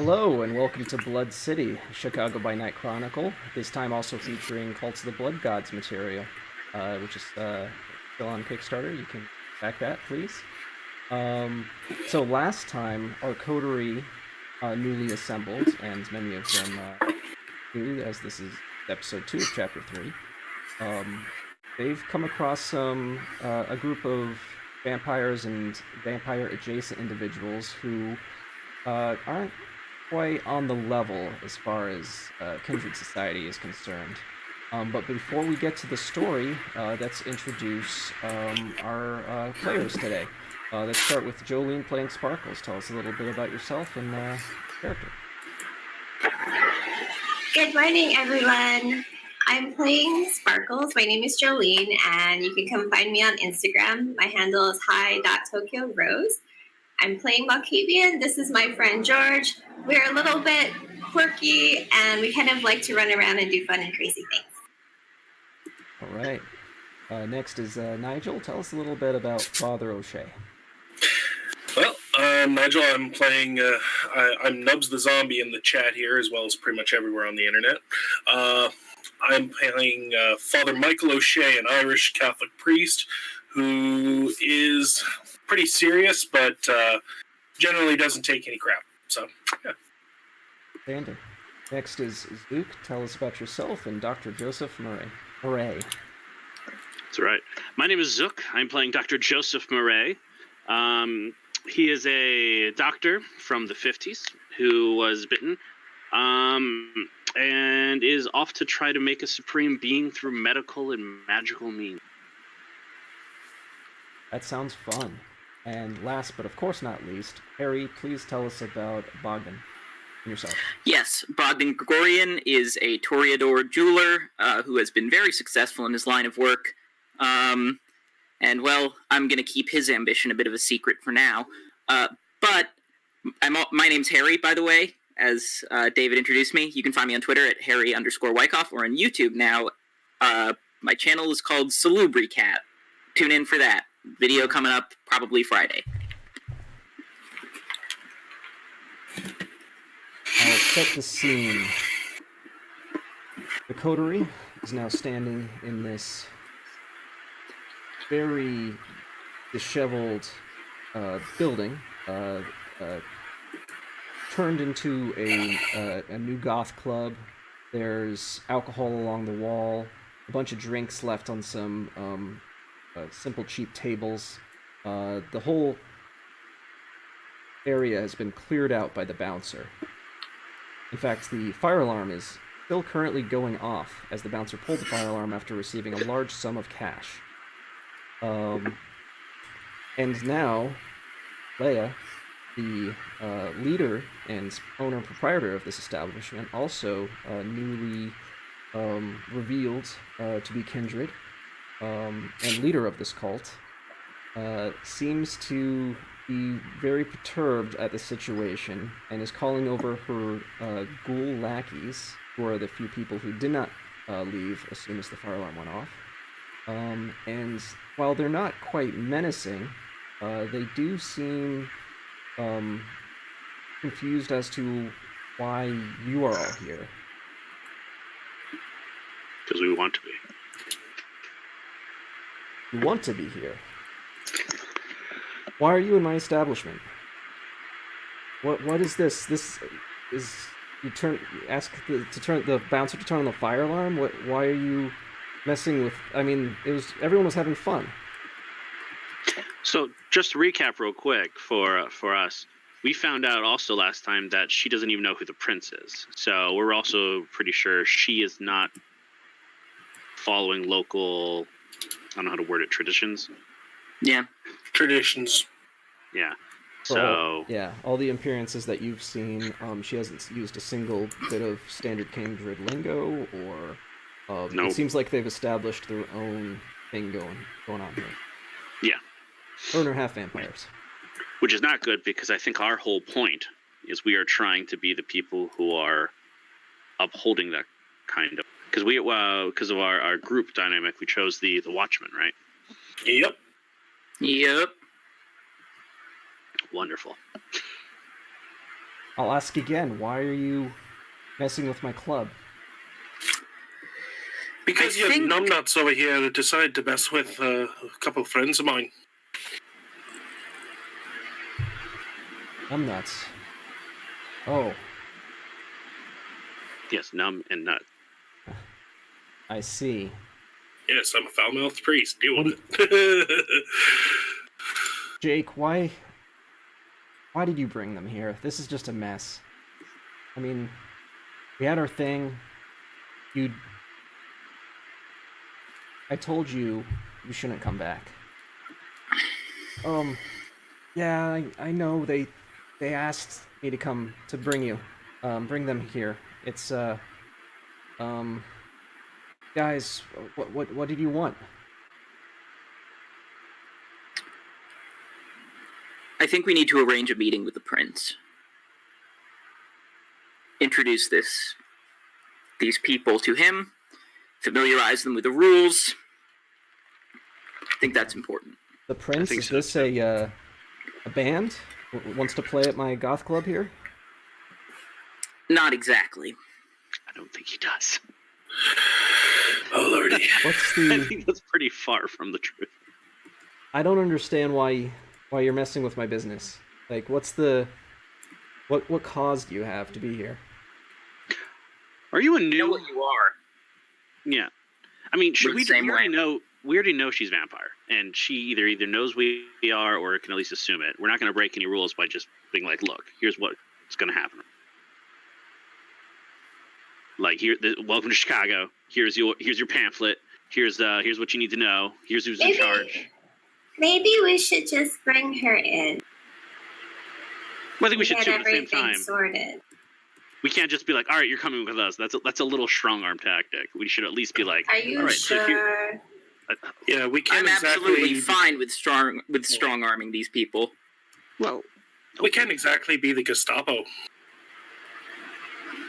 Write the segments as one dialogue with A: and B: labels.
A: Hello and welcome to Blood City, Chicago by Night Chronicle. This time also featuring Cults of the Blood Gods material, which is still on Kickstarter. You can back that, please. So last time, our coterie newly assembled, and many of them new, as this is episode 2 of chapter 3. They've come across a group of vampires and vampire-adjacent individuals who aren't quite on the level as far as Kindred Society is concerned. But before we get to the story, let's introduce our players today. Let's start with Jolene playing Sparkles. Tell us a little bit about yourself and character.
B: Good morning, everyone. I'm playing Sparkles. My name is Jolene, and you can come find me on Instagram. My handle is hi.tokyorose. I'm playing Malkavian. This is my friend George. We're a little bit quirky, and we kind of like to run around and do fun and crazy things.
A: All right. Next is Nigel. Tell us a little bit about Father O'Shea.
C: Well, Nigel, I'm playing, I'm Nubs the Zombie in the chat here, as well as pretty much everywhere on the internet. I'm playing Father Michael O'Shea, an Irish Catholic priest, who is pretty serious, but generally doesn't take any crap. So, yeah.
A: Standing. Next is Zook. Tell us about yourself and Dr. Joseph Murray.
D: That's right. My name is Zook. I'm playing Dr. Joseph Murray. He is a doctor from the 50s who was bitten and is off to try to make a supreme being through medical and magical means.
A: That sounds fun. And last, but of course not least, Harry, please tell us about Bogdan and yourself.
E: Yes, Bogdan Gregorian is a Toreador jeweler who has been very successful in his line of work. And, well, I'm going to keep his ambition a bit of a secret for now. But my name's Harry, by the way, as David introduced me. You can find me on Twitter at Harry_Wyckoff, or on YouTube now. My channel is called Salubricat. Tune in for that. Video coming up probably Friday.
A: I'll set the scene. The Coterie is now standing in this very disheveled building, turned into a new goth club. There's alcohol along the wall, a bunch of drinks left on some simple cheap tables. The whole area has been cleared out by the bouncer. In fact, the fire alarm is still currently going off as the bouncer pulled the fire alarm after receiving a large sum of cash. And now, Leia, the leader and owner and proprietor of this establishment, also newly revealed to be Kindred, and leader of this cult, seems to be very perturbed at the situation and is calling over her ghoul lackeys, who are the few people who did not leave as soon as the fire alarm went off. And while they're not quite menacing, they do seem confused as to why you are all here.
D: Because we want to be.
A: You want to be here. Why are you in my establishment? What is this? This is ask the bouncer to turn on the fire alarm. Why are you messing with? I mean, everyone was having fun.
D: So just to recap real quick for us, we found out also last time that she doesn't even know who the prince is. So we're also pretty sure she is not following local, I don't know how to word it, traditions.
E: Yeah.
C: Traditions.
D: Yeah. So
A: all the appearances that you've seen, she hasn't used a single bit of standard Kindred lingo, or
D: nope.
A: It seems like they've established their own thing going on here.
D: Yeah.
A: Or they're half vampires.
D: Which is not good, because I think our whole point is we are trying to be the people who are upholding that kind of, because of our group dynamic, we chose the Watchmen, right?
C: Yep.
D: Wonderful.
A: I'll ask again. Why are you messing with my club?
C: Because
E: I
C: you have
E: think-
C: numbnuts over here that decide to mess with a couple of friends of mine.
A: Numbnuts. Oh,
D: Yes, numb and nut.
A: I see.
C: Yes, I'm a foul-mouthed priest. Deal
A: What
C: with it.
A: Jake, why did you bring them here? This is just a mess. I mean, we had our thing. I told you you shouldn't come back. Yeah, I know they asked me to come to bring them here. It's guys, what did you want?
E: I think we need to arrange a meeting with the prince. Introduce these people to him, familiarize them with the rules. I think that's important.
A: The prince,
D: think
A: is
D: so,
A: this a band? Wants to play at my goth club here?
E: Not exactly.
D: I don't think he does.
C: Oh, lordy.
A: What's
D: I
A: the?
D: think that's pretty far from the truth.
A: I don't understand why you're messing with my business. Like, what's the? What cause do you have to be here?
D: Are you a
E: You know
D: new?
E: what you are.
D: Yeah. I mean, should
E: We're
D: we?
E: the same
D: We already
E: way.
D: know. We already know she's vampire, and she either knows we are, or can at least assume it. We're not going to break any rules by just being like, "Look, here's what's going to happen." Like, welcome to Chicago. Here's your pamphlet. Here's what you need to know. Here's who's in charge.
B: Maybe we should just bring her in.
D: Well, I think we should
B: Get
D: too. At the same
B: everything
D: time,
B: sorted.
D: we can't just be like, "All right, you're coming with us." That's a little strong arm tactic. We should at least be like,
B: Are you
D: "All right, so here."
B: sure?
C: Yeah, we can't
E: I'm
C: exactly.
E: absolutely fine with strong arming these people.
D: Well,
C: We can't exactly be the Gestapo.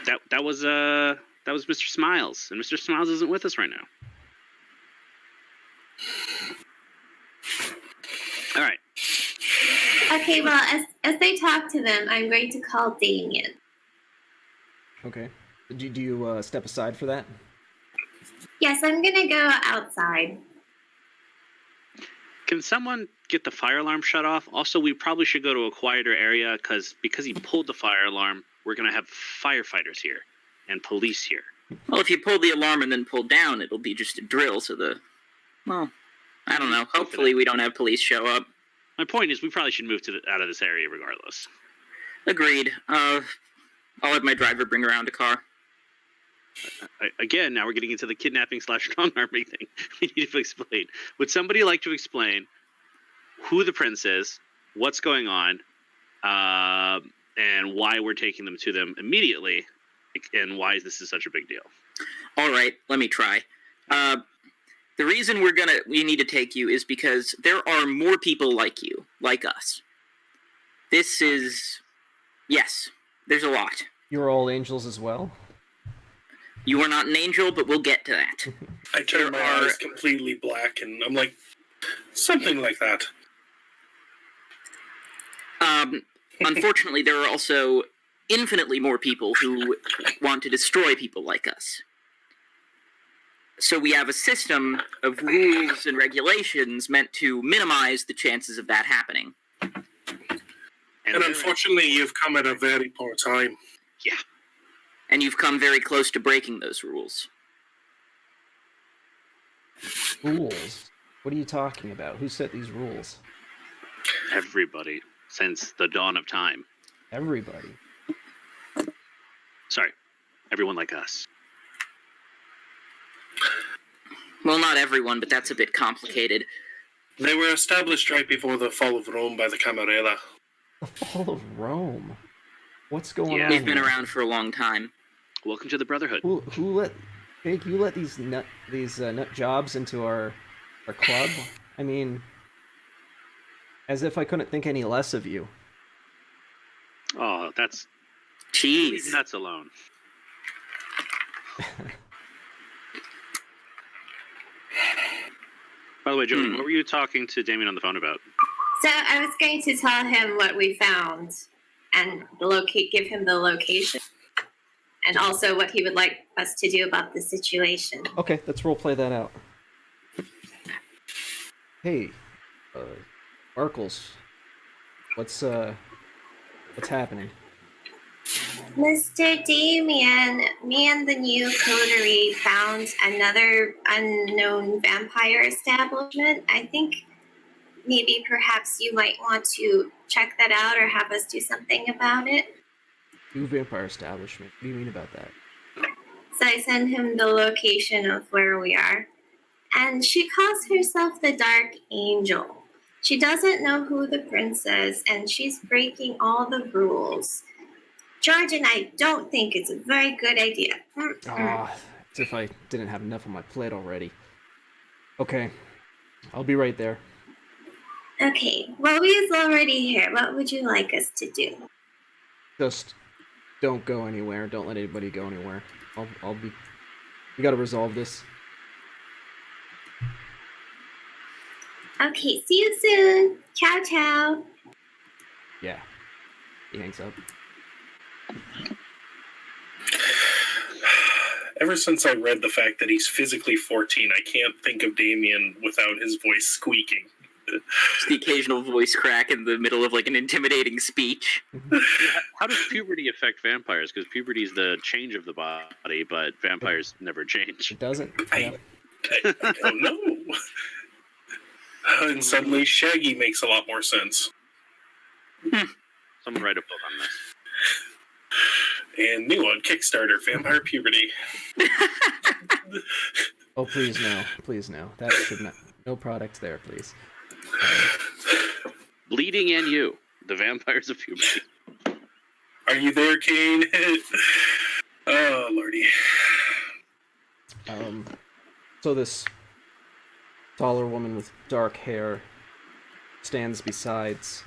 D: that was Mr. Smiles, and Mr. Smiles isn't with us right now. All right.
B: Okay, well, as they talk to them, I'm going to call Damien.
A: Okay. Do you step aside for that?
B: Yes, I'm gonna go outside.
D: Can someone get the fire alarm shut off? Also, we probably should go to a quieter area because he pulled the fire alarm. We're gonna have firefighters here and police here.
E: Well, if you pull the alarm and then pull down, it'll be just a drill. So I don't know. Hopefully, we don't have police show up.
D: My point is, we probably should move out of this area regardless.
E: Agreed. I'll have my driver bring around a car.
D: Again, now we're getting into the kidnapping / strong arming thing. We need to explain. Would somebody like to explain who the prince is, what's going on, and why we're taking them to them immediately, and why this is such a big deal?
E: All right, let me try. The reason we need to take you is because there are more people like you, like us. Yes, there's a lot.
A: You're all angels as well?
E: You are not an angel, but we'll get to that.
C: I turn my eyes completely black, and I'm like, something like that.
E: Unfortunately, there are also infinitely more people who want to destroy people like us. So we have a system of rules and regulations meant to minimize the chances of that happening.
C: And unfortunately, you've come at a very poor time.
D: Yeah.
E: And you've come very close to breaking those rules.
A: Rules? What are you talking about? Who set these rules?
D: Everybody since the dawn of time.
A: Everybody.
D: Sorry, everyone like us.
E: Well, not everyone, but that's a bit complicated.
C: They were established right before the fall of Rome by the Camarilla.
A: The fall of Rome? What's going
D: Yeah.
A: on?
E: We've been
A: here?
E: around for a long time.
D: Welcome to the Brotherhood.
A: Who let Jake? You let these nut jobs into our club? I mean, as if I couldn't think any less of you.
D: Oh, that's
E: Jeez.
D: leave nuts alone. By the way, Joey, what were you talking to Damien on the phone about?
B: So I was going to tell him what we found and give him the location, and also what he would like us to do about the situation.
A: Okay, let's role play that out. Hey, Sparkles, what's happening?
B: Mr. Damien, me and the new Coterie found another unknown vampire establishment. I think maybe perhaps you might want to check that out or have us do something about it.
A: New vampire establishment. What do you mean about that?
B: So I send him the location of where we are. And she calls herself the Dark Angel. She doesn't know who the prince is, and she's breaking all the rules. George and I don't think it's a very good idea.
A: As if I didn't have enough on my plate already. Okay, I'll be right there.
B: Okay, well, we're already here. What would you like us to do?
A: Just don't go anywhere. Don't let anybody go anywhere. I'll be... We gotta resolve this.
B: Okay, see you soon. Ciao, ciao.
A: Yeah. He hangs up.
C: Ever since I read the fact that he's physically 14, I can't think of Damien without his voice squeaking.
E: Just the occasional voice crack in the middle of like an intimidating speech.
D: How does puberty affect vampires? Because puberty is the change of the body, but vampires never change.
A: It doesn't?
C: I don't know. And suddenly Shaggy makes a lot more sense.
D: Someone write a book on this.
C: And new on Kickstarter, Vampire Puberty.
A: Oh, please no. Please no. That should not... No products there, please.
D: Bleeding and You, the Vampires of Puberty.
C: Are you there, Kane? Oh, lordy.
A: So this taller woman with dark hair stands besides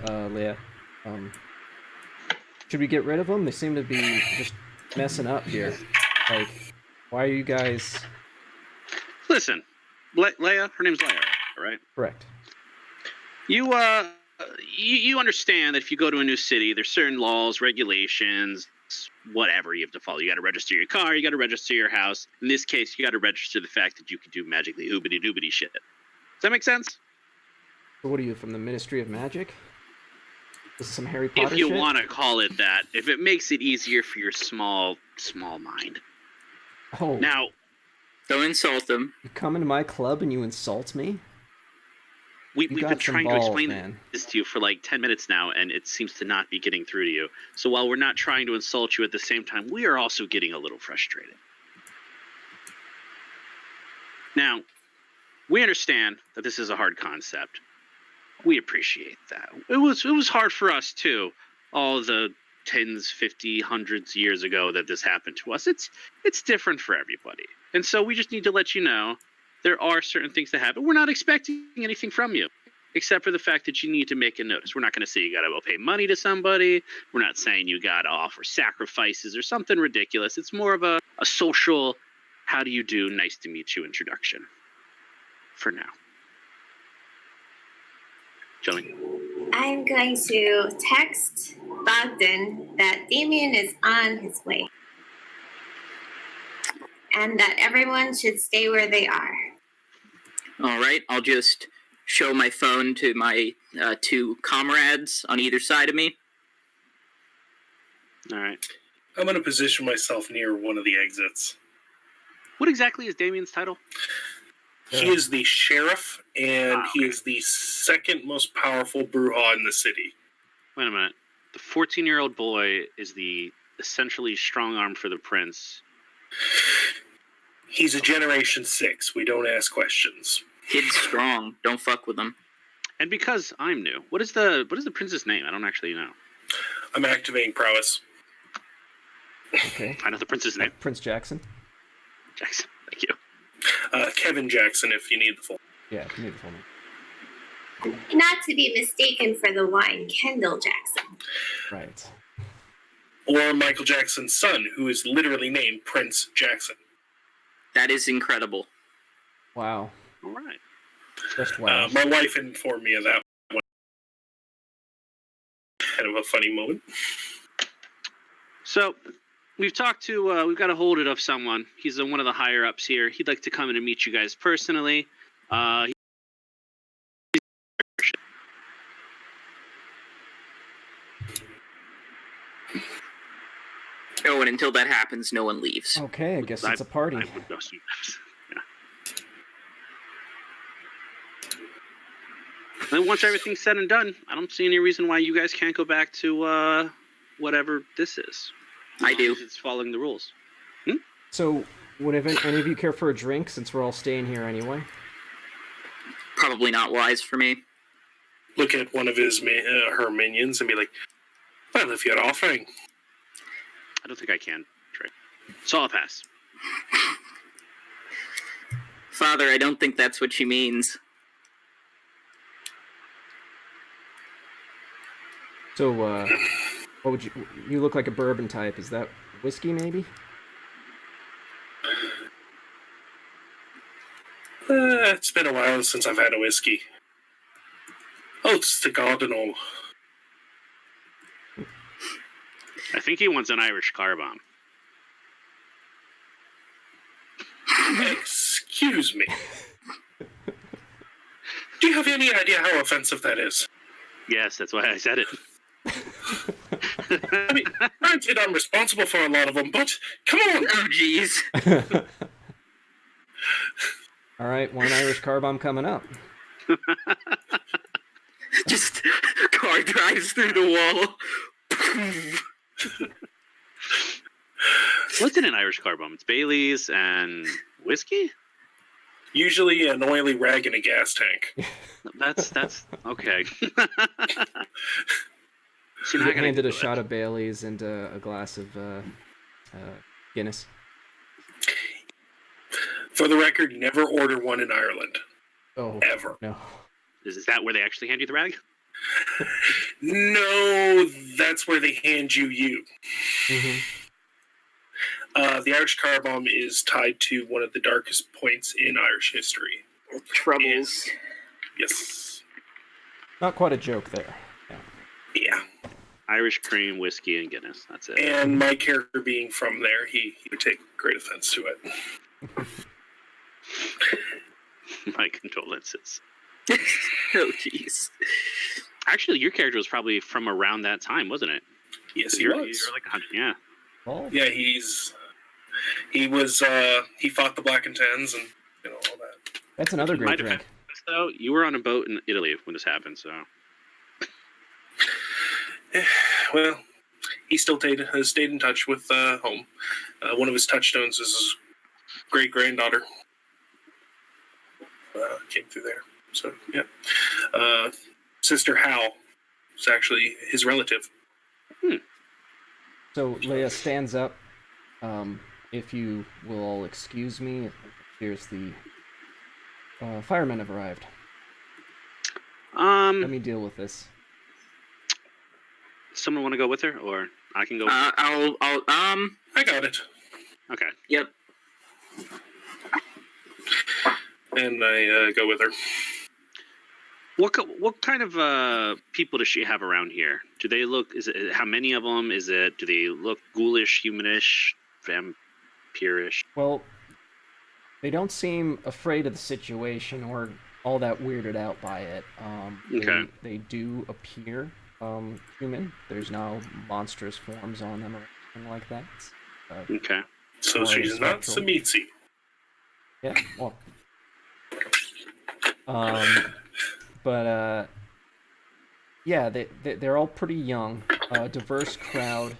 A: Leia. Should we get rid of them? They seem to be just messing up here. Like, why are you guys...
D: Listen, Leia, her name's Leia, right?
A: Correct.
D: You understand that if you go to a new city, there's certain laws, regulations, whatever you have to follow. You got to register your car, you got to register your house. In this case, you got to register the fact that you can do magically oobity-doobity shit. Does that make sense?
A: So what are you, from the Ministry of Magic? This is some Harry Potter
D: If you
A: shit?
D: want to call it that. If it makes it easier for your small mind.
A: Oh.
D: Now,
E: Don't insult them.
A: You come into my club and you insult me?
D: we've
A: got
D: been
A: some
D: trying
A: balls,
D: to explain
A: man.
D: this to you for like 10 minutes now, and it seems to not be getting through to you. So while we're not trying to insult you at the same time, we are also getting a little frustrated. Now, we understand that this is a hard concept. We appreciate that. It was hard for us too. All the tens, 50, hundreds years ago that this happened to us. It's different for everybody. And so we just need to let you know there are certain things that happen. We're not expecting anything from you, except for the fact that you need to make a notice. We're not going to say you got to pay money to somebody. We're not saying you got to offer sacrifices or something ridiculous. It's more of a social, how do you do, nice to meet you introduction for now. Jillian.
B: I'm going to text Bogdan that Damien is on his way. And that everyone should stay where they are.
E: All right, I'll just show my phone to my two comrades on either side of me.
D: All right.
C: I'm going to position myself near one of the exits.
D: What exactly is Damien's title?
C: He is the sheriff, and he is the second most powerful Bruja in the city.
D: Wait a minute. The 14-year-old boy is the essentially strong arm for the prince.
C: He's a Generation 6. We don't ask questions.
E: Kid's strong. Don't fuck with him.
D: And because I'm new, what is the prince's name? I don't actually know.
C: I'm activating prowess.
A: Okay.
D: I know the prince's name.
A: Prince Jackson?
D: Jackson. Thank you.
C: Kevin Jackson, if you need the full.
A: Yeah, you need the full name.
B: Not to be mistaken for the wine, Kendall Jackson.
A: Right.
C: Or Michael Jackson's son, who is literally named Prince Jackson.
E: That is incredible.
A: Wow.
D: All right.
A: Just wow.
C: My wife informed me of that. kind of a funny moment.
D: So, we've got a hold of someone. He's one of the higher ups here. He'd like to come in and meet you guys personally.
E: Oh, and until that happens, no one leaves.
A: Okay, I guess it's a party.
D: I would assume that. Yeah. And once everything's said and done, I don't see any reason why you guys can't go back to whatever this is.
E: I do.
D: It's following the rules.
A: So, would any of you care for a drink, since we're all staying here anyway?
E: Probably not wise for me.
C: Look at one of her minions and be like, well, if you're offering.
D: I don't think I can, Trey. So I'll pass.
E: Father, I don't think that's what she means.
A: So, what would you look like a bourbon type? Is that whiskey, maybe?
C: It's been a while since I've had a whiskey. Oats to God and all.
D: I think he wants an Irish car bomb.
C: Excuse me. Do you have any idea how offensive that is?
D: Yes, that's why I said it.
C: I mean, granted, I'm responsible for a lot of them, but come on.
E: Oh, jeez.
A: All right, one Irish car bomb coming up.
E: Just car drives through the wall.
D: What's in an Irish car bomb? It's Bailey's and whiskey?
C: Usually an oily rag in a gas tank.
D: That's okay.
A: So you handed a shot of Bailey's and a glass of Guinness.
C: For the record, never order one in Ireland.
A: Oh,
C: ever.
A: No.
D: Is that where they actually hand you the rag?
C: No, that's where they hand you.
A: Mm-hmm.
C: The Irish car bomb is tied to one of the darkest points in Irish history.
E: Troubles.
C: Yes.
A: Not quite a joke there.
C: Yeah.
D: Irish cream, whiskey, and Guinness. That's it.
C: And my character being from there, he would take great offense to it.
D: My condolences.
E: Oh, jeez.
D: Actually, your character was probably from around that time, wasn't it?
C: Yes, he
D: You're
C: was.
D: like 100, yeah.
A: Oh.
C: Yeah, he fought the Black and Tans and all that.
A: That's another great drink.
D: So you were on a boat in Italy when this happened, so.
C: Well, he still stayed in touch with home. One of his touchstones is his great-granddaughter. Came through there. So, yeah. Sister Hal is actually his relative.
A: So Leia stands up. If you will all excuse me, here's the firemen have arrived. Let me deal with this.
D: Someone want to go with her, or I can go?
C: I got it.
D: Okay.
E: Yep.
C: And I go with her.
D: What kind of people does she have around here? Do they look? How many of them? Do they look ghoulish, humanish, vampirish?
A: Well, they don't seem afraid of the situation or all that weirded out by it.
D: Okay.
A: They do appear human. There's no monstrous forms on them or anything like that.
D: Okay.
C: So she's not Samitsi.
A: Yeah. Well. But yeah, they're all pretty young. Diverse crowd.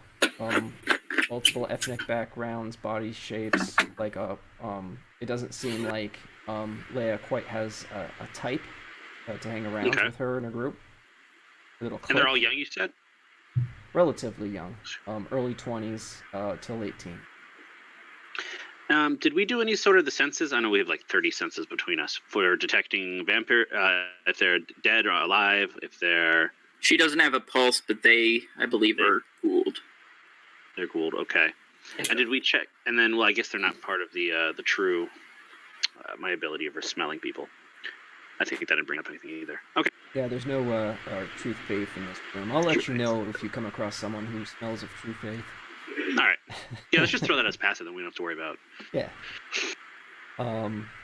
A: Multiple ethnic backgrounds, body shapes. Like it doesn't seem like Leia quite has a type to hang around with her in a group.
D: And they're all young, you said?
A: Relatively young, early 20s to late teens.
D: Did we do any sort of the senses? I know we have like 30 senses between us for detecting vampire, if they're dead or alive, if they're...
E: She doesn't have a pulse, but they, I believe, are ghouled.
D: They're ghouled, okay. And did we check? And then, well, I guess they're not part of the true, my ability of smelling people. I think that didn't bring up anything either. Okay.
A: Yeah, there's no truth faith in this room. I'll let you know if you come across someone who smells of true faith.
D: All right. Yeah, let's just throw that as passive, then we don't have to worry about.
A: Yeah.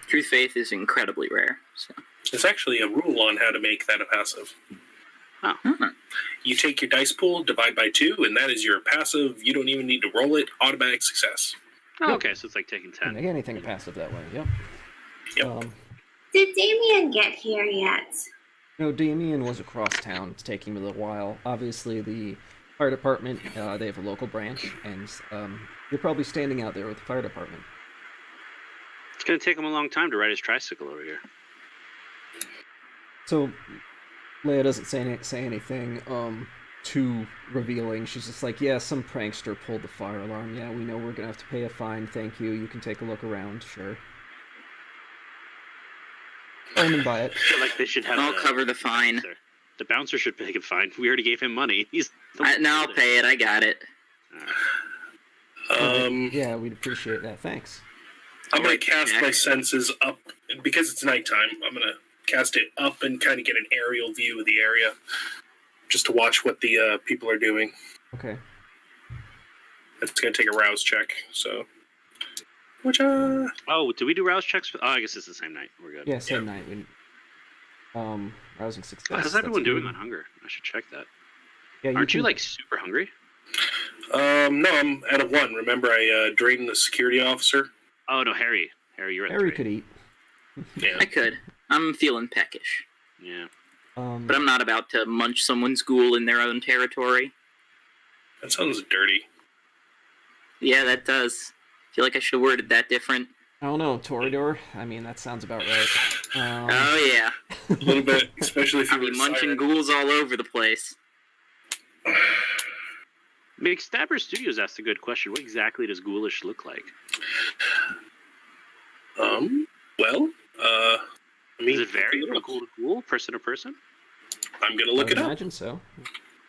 E: Truth faith is incredibly rare. So.
C: It's actually a rule on how to make that a passive.
D: Oh.
C: You take your dice pool, divide by 2, and that is your passive. You don't even need to roll it. Automatic success.
D: Oh, okay, so it's like taking 10.
A: Make anything a passive that way. Yep.
C: Yep.
B: Did Damien get here yet?
A: No, Damien was across town. It's taking a little while. Obviously, the fire department, they have a local branch, and you're probably standing out there with the fire department.
D: It's going to take him a long time to ride his tricycle over here.
A: So, Leia doesn't say anything too revealing. She's just like, yeah, some prankster pulled the fire alarm. Yeah, we know we're going to have to pay a fine. Thank you. You can take a look around. Sure. Own and buy it.
D: I feel like they should have
E: I'll cover the fine.
D: Bouncer. The bouncer should pay a fine. We already gave him money.
E: No, I'll pay it. I got it.
A: Yeah, we'd appreciate that. Thanks.
C: I'm going to cast my senses up. Because it's nighttime, I'm going to cast it up and kind of get an aerial view of the area. Just to watch what the people are doing.
A: Okay.
C: It's going to take a rouse check, so...
D: Oh, did we do rouse checks? Oh, I guess it's the same night. We're good.
A: Yeah, same night. Rousing success.
D: How's everyone doing on hunger? I should check that.
A: Yeah,
D: Aren't you like super hungry?
C: No, I'm at a 1. Remember, I drained the security officer?
D: Oh, no, Harry. Harry, you're at
A: Harry
D: 3.
A: could eat.
C: Yeah.
E: I could. I'm feeling peckish.
D: Yeah.
E: But I'm not about to munch someone's ghoul in their own territory.
C: That sounds dirty.
E: Yeah, that does. I feel like I should have worded that different.
A: I don't know, Toreador? I mean, that sounds about right.
E: Oh, yeah.
C: A little bit, especially if
E: I'll
C: you
E: be
C: were
E: munching
C: siren.
E: ghouls all over the place.
D: Big Stabber Studios asked a good question. What exactly does ghoulish look like?
C: Well, I mean...
D: Does it vary from ghoul to ghoul, person to person?
C: I'm going to look it
A: I
C: up.
A: imagine so.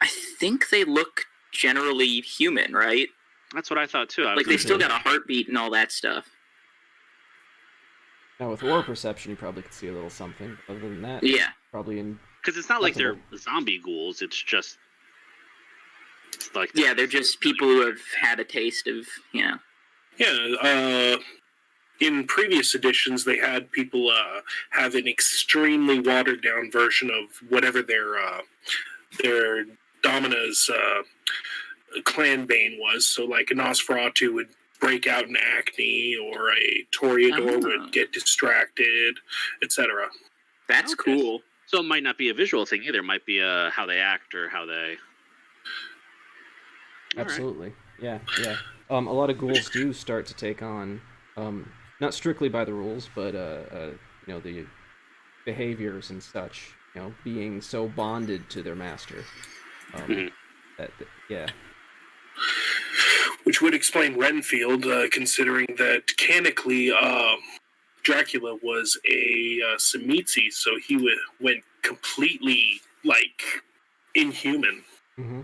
E: I think they look generally human, right?
D: That's what I thought, too.
E: Like, they still got a heartbeat and all that stuff.
A: Now, with aura perception, you probably could see a little something. Other than that,
E: Yeah.
A: probably in...
D: Because it's not like they're
A: Possible.
D: zombie ghouls. It's just... It's like
E: Yeah, they're just people who have had a taste of, you know.
C: Yeah, in previous editions, they had people have an extremely watered-down version of whatever their Domina's clan bane was. So, like, a Nosferatu would break out in acne, or a Toreador would get distracted, etc.
E: That's
D: Okay.
E: cool.
D: So it might not be a visual thing either. It might be how they act or how they... All right.
A: Absolutely. Yeah, yeah. A lot of ghouls do start to take on, not strictly by the rules, but, you know, the behaviors and such, you know, being so bonded to their master. Yeah.
C: Which would explain Renfield, considering that canonically Dracula was a Semitzi, so he went completely, like, inhuman.
A: Mm-hmm.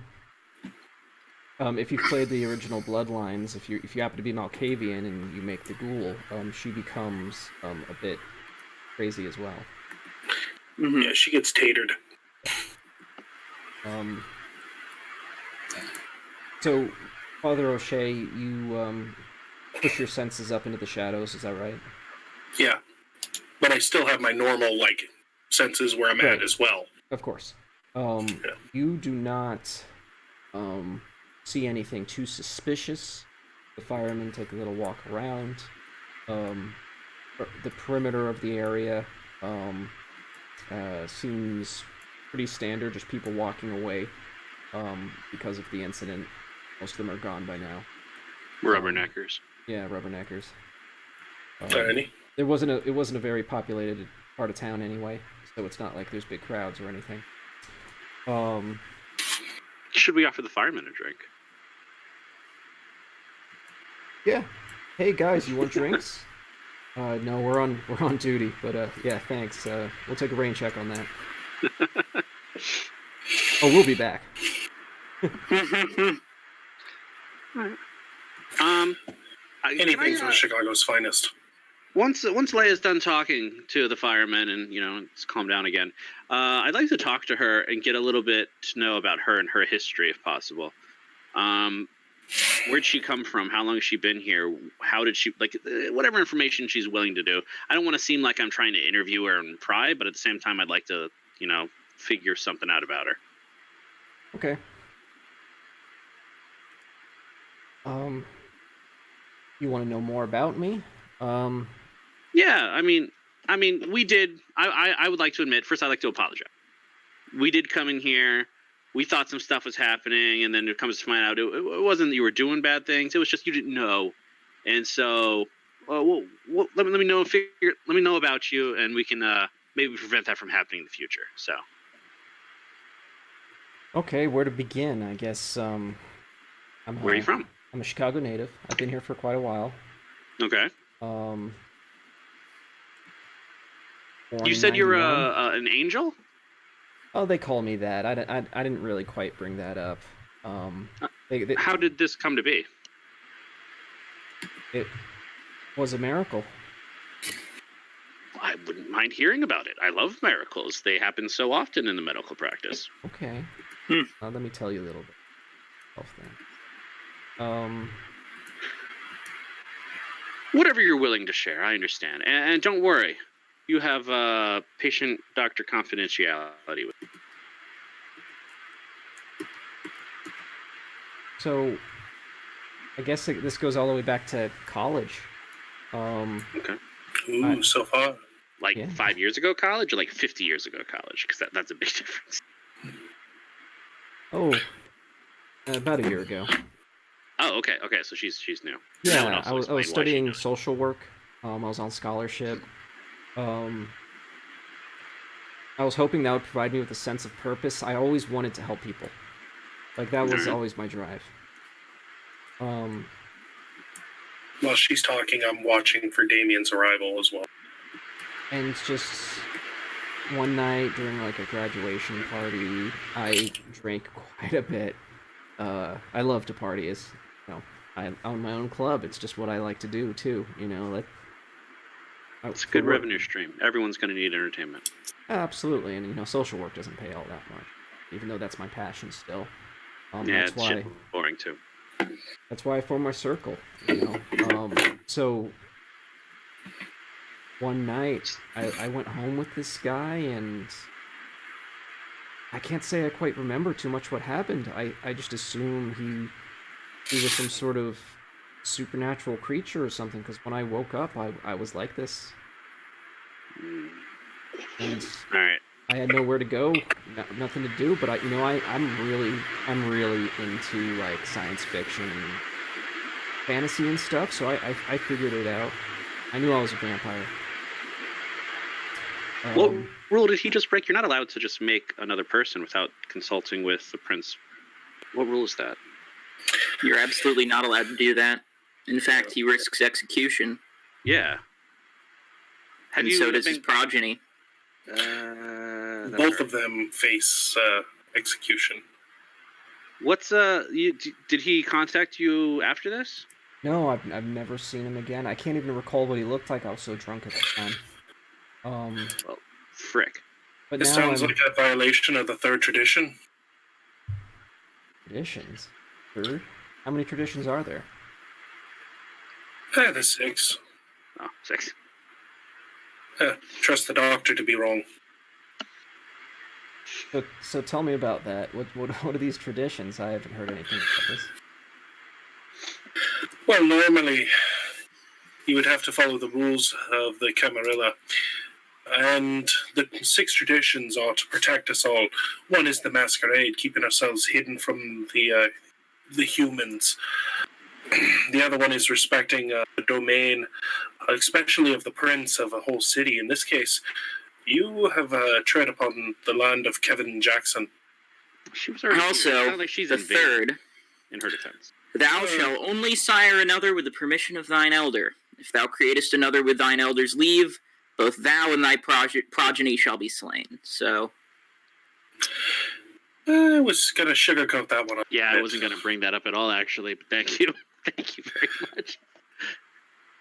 A: If you've played the original Bloodlines, if you happen to be Malkavian and you make the ghoul, she becomes a bit crazy as well.
E: Mm-hmm.
C: Yeah, she gets tatered.
A: So, Father O'Shea, you push your senses up into the shadows, is that right?
C: Yeah. But I still have my normal, like, senses where I'm
A: Right.
C: at as well.
A: Of course. You do not see anything too suspicious. The firemen take a little walk around. The perimeter of the area seems pretty standard, just people walking away because of the incident. Most of them are gone by now.
D: Rubberneckers.
A: Yeah, rubberneckers.
C: Alrighty.
A: It wasn't a very populated part of town anyway, so it's not like there's big crowds or anything.
D: Should we offer the firemen a drink?
A: Yeah. Hey guys, you want drinks? No, we're on duty, but yeah, thanks. We'll take a rain check on that. Oh, we'll be back.
C: Anything for Chicago's finest.
D: once Leia's done talking to the firemen and it's calmed down again, I'd like to talk to her and get a little bit to know about her and her history, if possible. Where'd she come from? How long has she been here? How did she whatever information she's willing to do. I don't want to seem like I'm trying to interview her and pry, but at the same time, I'd like to figure something out about her.
A: Okay. You want to know more about me?
D: Yeah, I mean, we did. I would like to admit. First, I'd like to apologize. We did come in here. We thought some stuff was happening, and then it comes to find out it wasn't that you were doing bad things. It was just you didn't know, and so let me know. Let me know about you, and we can maybe prevent that from happening in the future. So.
A: Okay, where to begin? I guess
D: Where are you from?
A: I'm a Chicago native. I've been here for quite a while.
D: Okay.
A: Born
D: You
A: in
D: said you're
A: 91.
D: an angel?
A: Oh, they call me that. I didn't really quite bring that up.
D: How did this come to be?
A: It was a miracle.
D: I wouldn't mind hearing about it. I love miracles. They happen so often in the medical practice.
A: Okay. Let me tell you a little bit.
D: Whatever you're willing to share, I understand. And don't worry, you have patient doctor confidentiality with you.
A: So, I guess this goes all the way back to college.
D: Okay.
C: Ooh, so far.
D: Like
A: Yeah.
D: 5 years ago college, or like 50 years ago college? Because that's a big difference.
A: Oh, about a year ago.
D: Oh, okay. So she's new.
A: Yeah, I was
D: explain why she
A: studying
D: knows.
A: social work. I was on scholarship. I was hoping that would provide me with a sense of purpose. I always wanted to help people. Like, that was always my drive.
C: While she's talking, I'm watching for Damien's arrival as well.
A: And just one night during like a graduation party, I drank quite a bit. I love to party. I own my own club. It's just what I like to do too.
D: It's a good revenue stream. Everyone's going to need entertainment.
A: Absolutely, and social work doesn't pay all that much, even though that's my passion still.
D: Yeah,
A: That's
D: it's
A: why.
D: shit boring too.
A: That's why I formed my circle. So one night I went home with this guy, and I can't say I quite remember too much what happened. I just assume he was some sort of supernatural creature or something, because when I woke up, I was like this. And
D: All right.
A: I had nowhere to go, nothing to do, but I'm really into like science fiction and fantasy and stuff, so I figured it out. I knew I was a vampire.
D: What rule did he just break? You're not allowed to just make another person without consulting with the prince. What rule is that?
E: You're absolutely not allowed to do that. In fact, he risks execution.
D: Yeah.
E: And so does his progeny.
C: Both of them face execution.
D: What's did he contact you after this?
A: No, I've never seen him again. I can't even recall what he looked like. I was so drunk at the time.
D: Well, frick.
A: But
C: This
A: now
C: sounds like a violation of the third tradition.
A: Traditions? Third? How many traditions are there?
C: There's 6.
D: Oh, 6.
C: Trust the doctor to be wrong.
A: So tell me about that. What are these traditions? I haven't heard anything about this.
C: Well, normally you would have to follow the rules of the Camarilla. And the 6 traditions are to protect us all. One is the Masquerade, keeping ourselves hidden from the humans. The other one is respecting the domain, especially of the prince of a whole city. In this case, you have tread upon the land of Kevin Jackson.
D: She was already
E: Also,
D: like she's
E: the third,
D: in her defense.
E: Thou shalt only sire another with the permission of thine elder. If thou createst another with thine elder's leave, both thou and thy progeny shall be slain. So,
C: I was going to sugarcoat that one up.
D: Yeah, I wasn't going to bring that up at all, actually, but thank you. Thank you very much.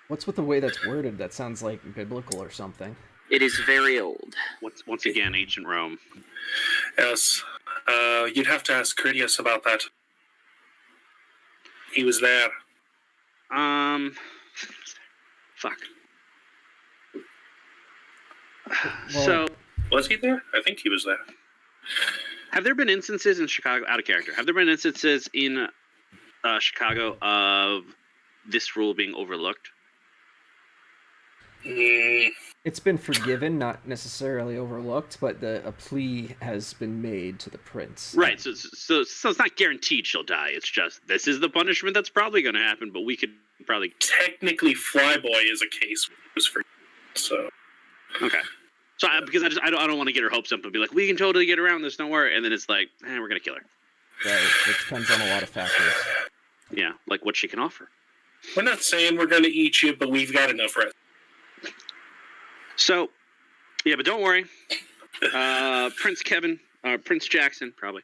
A: What's with the way that's worded? That sounds like biblical or something.
E: It is very old.
D: Once again, ancient Rome.
C: Yes. You'd have to ask Critias about that. He was there.
D: Fuck.
A: Well,
D: So,
C: Was he there? I think he was there.
D: have there been instances in Chicago, out of character, have there been instances in Chicago of this rule being overlooked?
A: it's been forgiven, not necessarily overlooked, but a plea has been made to the prince.
D: Right, so it's not guaranteed she'll die. It's just, this is the punishment that's probably going to happen, but we could probably...
C: Technically, Flyboy is a case was for so.
D: Okay. So, because I don't want to get her hopes up and be like, we can totally get around this, don't worry. And then it's like, we're going to kill her.
A: Right. It depends on a lot of factors.
D: Yeah, like what she can offer.
C: We're not saying we're going to eat you, but we've got enough rest.
D: So, yeah, but don't worry. Prince Jackson, probably.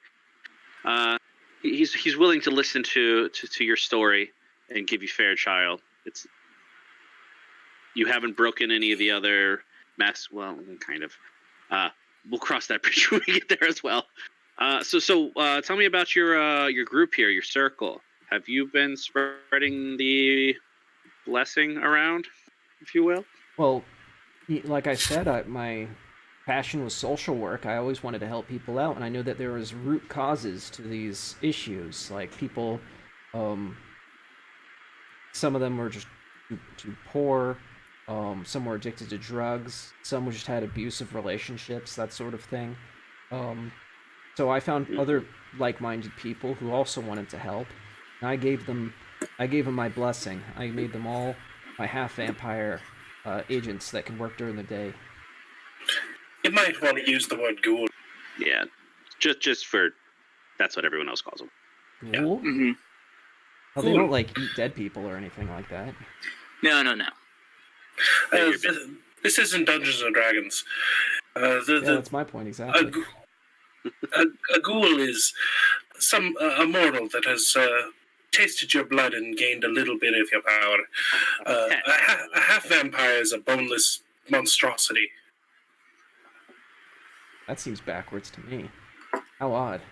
D: He's willing to listen to your story and give you fair trial. You haven't broken any of the other well, kind of. We'll cross that bridge when we get there as well. So tell me about your group here, your circle. Have you been spreading the blessing around, if you will?
A: Well, like I said, my passion was social work. I always wanted to help people out, and I knew that there was root causes to these issues. Like people, some of them were just too poor. Some were addicted to drugs. Some just had abusive relationships, that sort of thing. So I found other like-minded people who also wanted to help. And I gave them my blessing. I made them all my half-vampire agents that can work during the day.
C: You might want to use the word ghoul.
D: Yeah, just for that's what everyone else calls them.
A: Ghoul?
E: Yeah. Mm-hmm.
A: Oh, they don't like eat dead people or anything like that.
E: No.
C: This isn't Dungeons and Dragons.
A: That's my point exactly.
C: A ghoul is a mortal that has tasted your blood and gained a little bit of your power. A half vampire is a boneless monstrosity.
A: That seems backwards to me. How odd.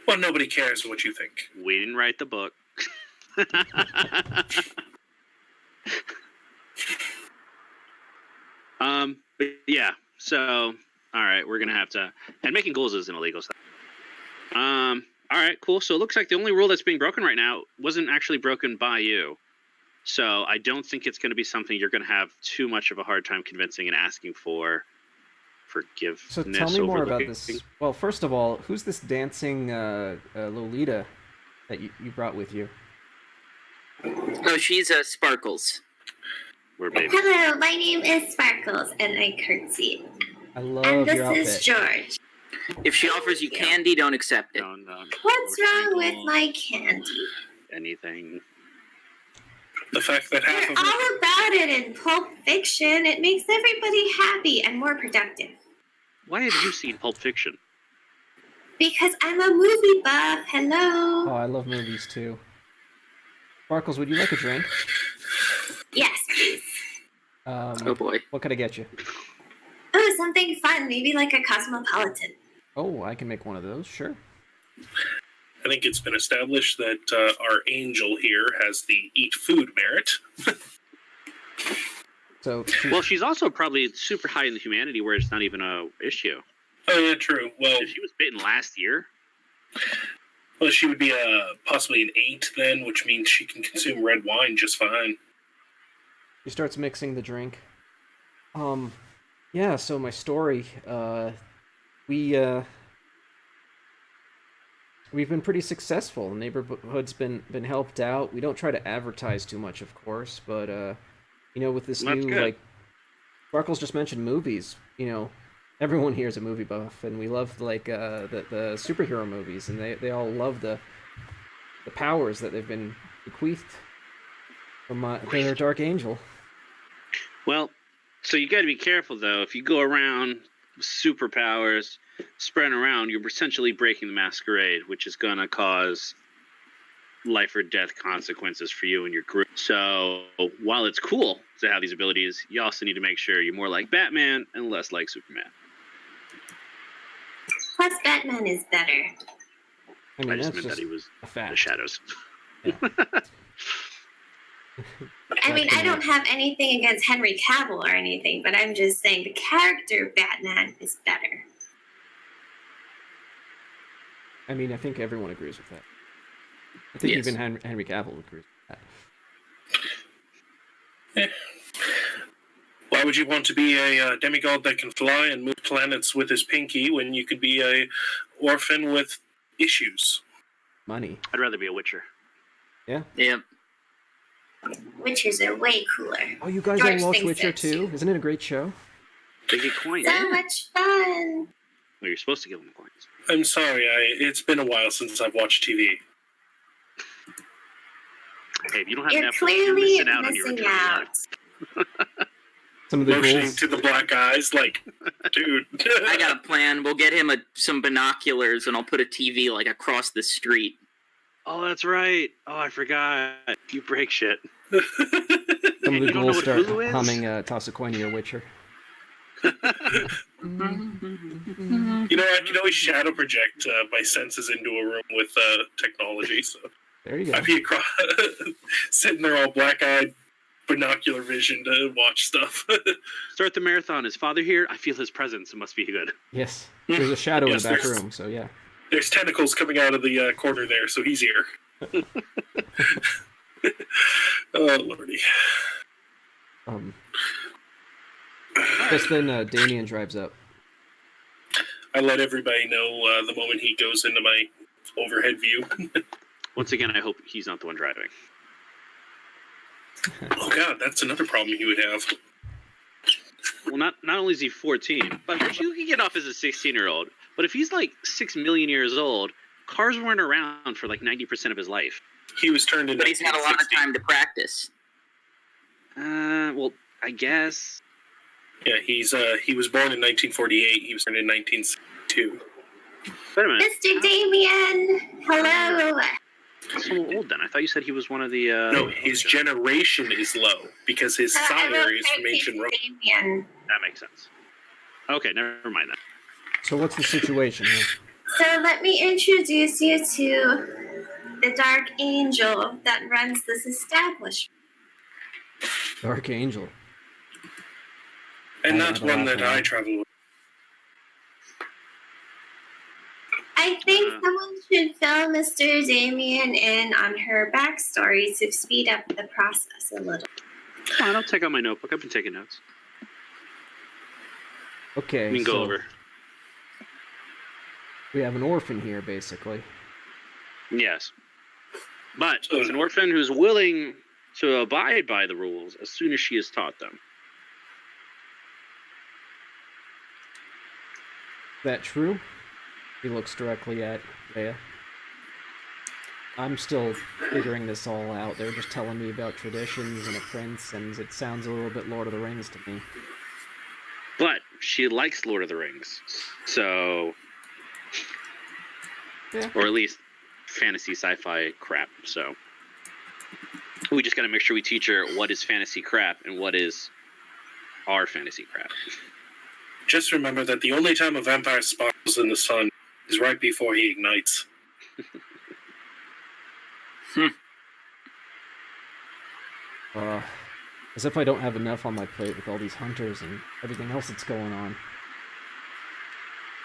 C: Well, nobody cares what you think.
D: We didn't write the book. But yeah, so all right, we're gonna have to, and making ghouls is an illegal stuff. All right, cool. So it looks like the only rule that's being broken right now wasn't actually broken by you. So I don't think it's going to be something you're going to have too much of a hard time convincing and asking for forgiveness.
A: So tell me more about this. Well, first of all, who's this dancing Lolita that you brought with you?
E: Oh, she's Sparkles.
D: We're baby.
B: Hello, my name is Sparkles, and I curtsy.
A: I love
B: And
A: your outfit.
B: this is George.
E: If she offers you candy, don't accept it.
D: No.
B: What's wrong with my candy?
D: Anything.
C: The fact that half
B: They're
C: of
B: all about it in Pulp Fiction. It makes everybody happy and more productive.
D: Why have you seen Pulp Fiction?
B: Because I'm a movie buff. Hello.
A: Oh, I love movies too. Sparkles, would you like a drink?
B: Yes, please.
E: Oh boy.
A: What could I get you?
B: Oh, something fun. Maybe like a cosmopolitan.
A: Oh, I can make one of those, sure.
C: I think it's been established that our angel here has the eat food merit.
A: So,
C: Hmm.
D: She's also probably super high in the humanity where it's not even a issue.
C: Oh, yeah, true. Well,
D: If she was bitten last year,
C: she would be possibly an 8 then, which means she can consume red wine just fine.
A: He starts mixing the drink. Yeah, so my story, we've been pretty successful. The neighborhood's been helped out. We don't try to advertise too much, of course, but with this
D: That's
A: new
D: good.
A: like Sparkles just mentioned movies, everyone here is a movie buff, and we love the superhero movies, and they all love the powers that they've been bequeathed from their dark angel.
D: well, so you got to be careful though. If you go around with superpowers spreading around, you're essentially breaking the masquerade, which is gonna cause life or death consequences for you and your group. So while it's cool to have these abilities, you also need to make sure you're more like Batman and less like Superman.
B: Plus, Batman is better.
A: I mean,
D: I just
A: that's
D: meant that
A: just
D: he was
A: a
D: the
A: fact.
D: shadows.
A: Yeah.
B: I mean, I don't have anything against Henry Cavill or anything, but I'm just saying the character Batman is better.
A: I mean, I think everyone agrees with that. I think
E: Yes.
A: even Henry Cavill agrees with that.
C: Why would you want to be a demigod that can fly and move planets with his pinky when you could be a orphan with issues?
A: Money.
D: I'd rather be a Witcher.
A: Yeah.
E: Yep.
B: Witchers are way cooler.
A: Oh, you guys
B: George
A: all watch
B: thinks
A: Witcher
B: so, too.
A: too? Isn't it a great show?
D: They get coins.
B: So much fun.
D: Well, you're supposed to give them coins.
C: I'm sorry, it's been a while since I've watched TV.
D: Hey, if you don't have
B: You're
D: Netflix, you're
B: clearly
D: missing out on your
B: missing
D: return to
B: out.
D: life.
A: Some of the
C: Motioning
A: goals.
C: to the black eyes, like, dude.
E: I got a plan. We'll get him some binoculars, and I'll put a TV like across the street.
D: Oh, that's right. Oh, I forgot. You break shit.
A: Some of
D: You
A: the
D: don't know
A: ghouls
D: what
A: start
D: Hulu is?
A: humming Toss a Coin to Your Witcher.
C: You know, I can always shadow project my senses into a room with technology, so
A: There you go.
C: I'd be across, sitting there all black-eyed, binocular vision to watch stuff.
D: Start the marathon. Is Father here? I feel his presence. It must be good.
A: Yes. There's a shadow
C: Yes,
A: in the back
C: there's-
A: room, so yeah.
C: There's tentacles coming out of the corner there, so he's here. Oh, lordy.
A: Just then Damien drives up.
C: I let everybody know the moment he goes into my overhead view.
D: Once again, I hope he's not the one driving.
C: Oh, God, that's another problem he would have.
D: Well, not only is he 14, but you can get off as a 16-year-old. But if he's like 6 million years old, cars weren't around for like 90% of his life.
C: He was turned in
E: But he's had a lot of
C: 1960.
E: time to practice.
D: Well, I guess.
C: Yeah, he was born in 1948. He was turned in 1962.
D: Wait a minute.
B: Mr. Damien, hello.
D: He's so old then. I thought you said he was one of the.
C: No, his generation is low because his
B: I
C: sire
B: wrote
C: is from ancient Rome.
B: Damien.
D: That makes sense. Okay, never mind that.
A: So what's the situation here?
B: So let me introduce you to the Dark Angel that runs this establishment.
A: Dark Angel.
C: And
A: I
C: that's
A: have a
C: one
A: laugh
C: that
A: now.
C: I travel with.
B: I think someone should fill Mr. Damien in on her backstory to speed up the process a little.
D: Come on, I'll take out my notebook. I've been taking notes.
A: Okay,
D: We can
A: so
D: go over.
A: we have an orphan here, basically.
D: Yes. But it's an orphan who's willing to abide by the rules as soon as she is taught them.
A: That true? He looks directly at Leia. I'm still figuring this all out. They're just telling me about traditions and a prince, and it sounds a little bit Lord of the Rings to me.
D: But she likes Lord of the Rings. So,
A: Yeah.
D: or at least fantasy sci-fi crap. So we just got to make sure we teach her what is fantasy crap and what is our fantasy crap.
C: Just remember that the only time a vampire sparkles in the sun is right before he ignites.
A: As if I don't have enough on my plate with all these hunters and everything else that's going on.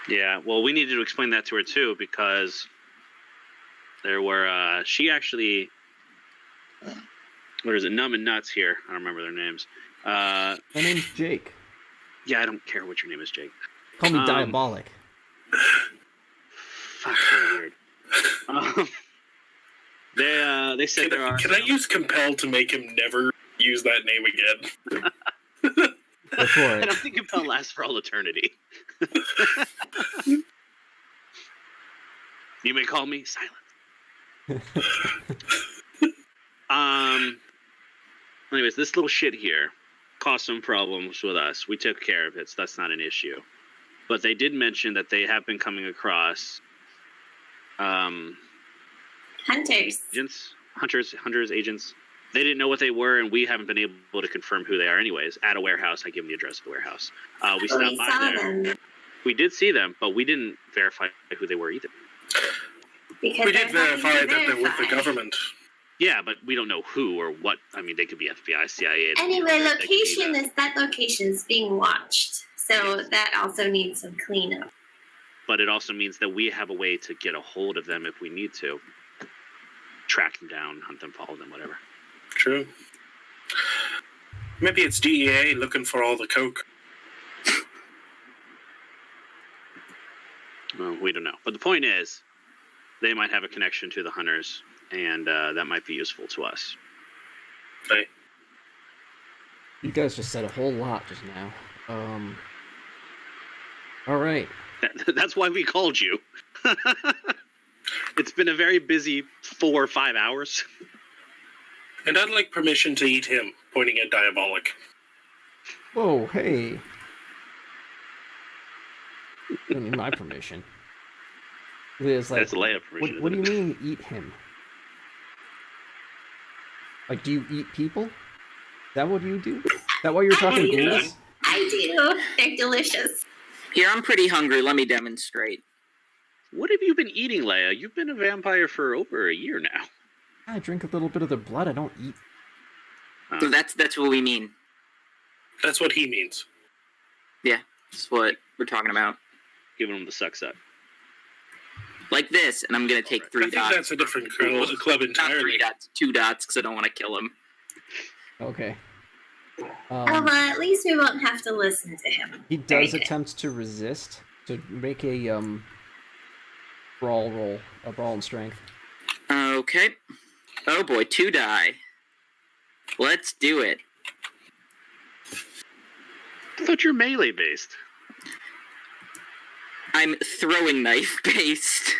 D: Yeah, well, we needed to explain that to her too because there were she actually, what is it, Numb and Nuts here. I don't remember their names.
A: My name's Jake.
D: Yeah, I don't care what your name is, Jake.
A: Call me Diabolic.
D: Fuck, so weird. They said there are.
C: Can I use compel to make him never use that name again?
A: Go for
D: I
A: it.
D: don't think Impel lasts for all eternity. You may call me Silent. Anyways, this little shit here caused some problems with us. We took care of it, so that's not an issue. But they did mention that they have been coming across
B: Hunters.
D: Hunters, agents. They didn't know what they were, and we haven't been able to confirm who they are anyways. At a warehouse, I give them the address of the warehouse. We stopped
B: We
D: by
B: saw
D: there.
B: them
D: We did see them, but we didn't verify who they were either.
B: because
C: We did
B: there's nothing
C: verify
B: to
C: that they're with the
B: verify.
C: government.
D: Yeah, but we don't know who or what. I mean, they could be FBI, CIA.
B: Anyway,
D: they could be
B: location that location's being watched, so that also needs some cleanup.
D: But it also means that we have a way to get a hold of them if we need to. Track them down, hunt them, follow them, whatever.
C: True. Maybe it's DEA looking for all the coke.
D: Well, we don't know. But the point is, they might have a connection to the hunters, and that might be useful to us.
C: Right.
A: You guys just said a whole lot just now. All right.
D: That's why we called you. It's been a very busy 4 or 5 hours.
C: And I'd like permission to eat him, pointing at Diabolic.
A: Whoa, hey. You don't need my permission. Leah's like,
D: That's a layup permission.
A: what do you
D: isn't it?
A: mean eat him? Like, do you eat people? Is that what you do? Is that why you're talking
B: do.
A: ghouls?
B: I do. They're delicious.
E: Here, I'm pretty hungry. Let me demonstrate.
D: What have you been eating, Leia? You've been a vampire for over a year now.
A: I drink a little bit of their blood. I don't eat.
E: So that's what we mean.
C: That's what he means.
E: Yeah, that's what we're talking about.
D: Giving them the suck suck.
E: Like this, and I'm gonna take
C: I
E: 3
C: think
E: dots.
C: that's a different club
E: Not
C: entirely.
E: 3 dots, 2 dots, because I don't want to kill him.
A: Okay.
B: Oh, well, at least we won't have to listen to him.
A: He
B: Very
A: does
B: good.
A: attempt to resist. So make a brawl roll, a brawl in strength.
E: Okay. Oh boy, 2 die. Let's do it.
D: I thought you're melee based.
E: I'm throwing knife based.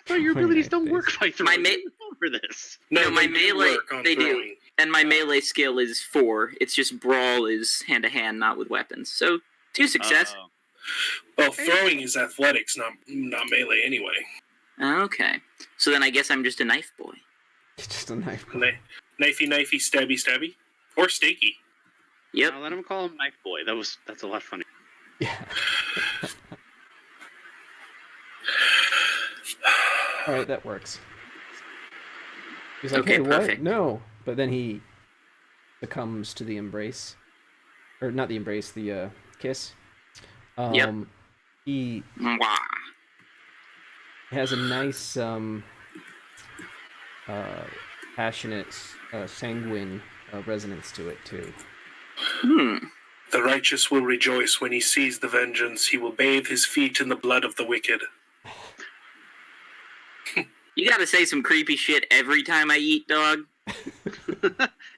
D: I thought your
A: Throwing
D: abilities
A: knife
D: don't
A: based.
D: work by throwing.
E: My
D: For this.
E: No, my
C: they do
E: melee-
C: work on
E: they do.
C: throwing.
E: And my melee skill is 4. It's just brawl is hand to hand, not with weapons. So 2 success.
D: Oh.
C: Well, throwing is athletics, not melee anyway.
E: Okay. So then I guess I'm just a knife boy.
A: It's just a knife.
C: Knifey, stabby, stabby. Or steaky.
E: Yep.
D: I'll let him call him Knife Boy. That's a lot funny.
A: Yeah. All right, that works. He's like,
E: Okay,
A: hey, what?
E: perfect.
A: No. But then he succumbs to the embrace. Or not the embrace, the kiss.
E: Yep.
A: He
E: Mwah.
A: has a nice, passionate, sanguine resonance to it, too.
C: The righteous will rejoice when he sees the vengeance. He will bathe his feet in the blood of the wicked.
E: You gotta say some creepy shit every time I eat, dog.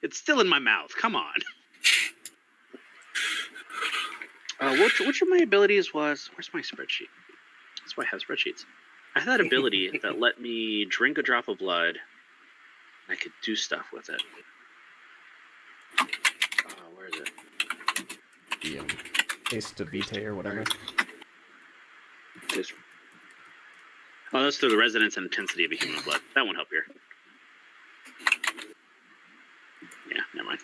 D: It's still in my mouth. Come on. Which of my abilities was? Where's my spreadsheet? That's why I have spreadsheets. I had that ability that let me drink a drop of blood. And I could do stuff with it. Where is it?
A: The taste of vitae or whatever.
D: This. Oh, that's through the resonance and intensity of a human blood. That won't help here. Yeah, never mind.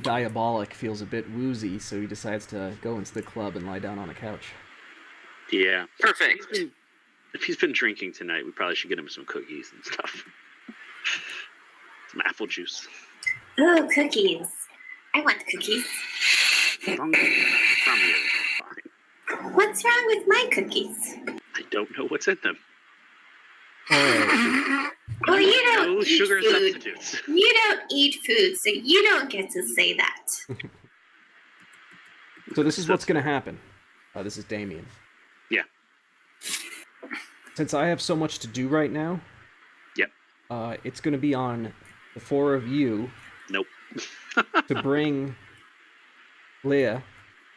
A: Diabolic feels a bit woozy, so he decides to go into the club and lie down on a couch.
D: Yeah.
E: Perfect.
D: If he's been drinking tonight, we probably should get him some cookies and stuff. Some apple juice.
B: Oh, cookies. I want cookies.
D: Wrong from you. Fine.
B: What's wrong with my cookies?
D: I don't know what's in them.
A: Alright.
B: Well, you don't
D: No
B: eat
D: sugar
B: food.
D: substitutes.
B: You don't eat food, so you don't get to say that.
A: So this is what's going to happen. This is Damien.
D: Yeah.
A: Since I have so much to do right now,
D: Yep.
A: It's going to be on the 4 of you
D: Nope.
A: to bring Leah,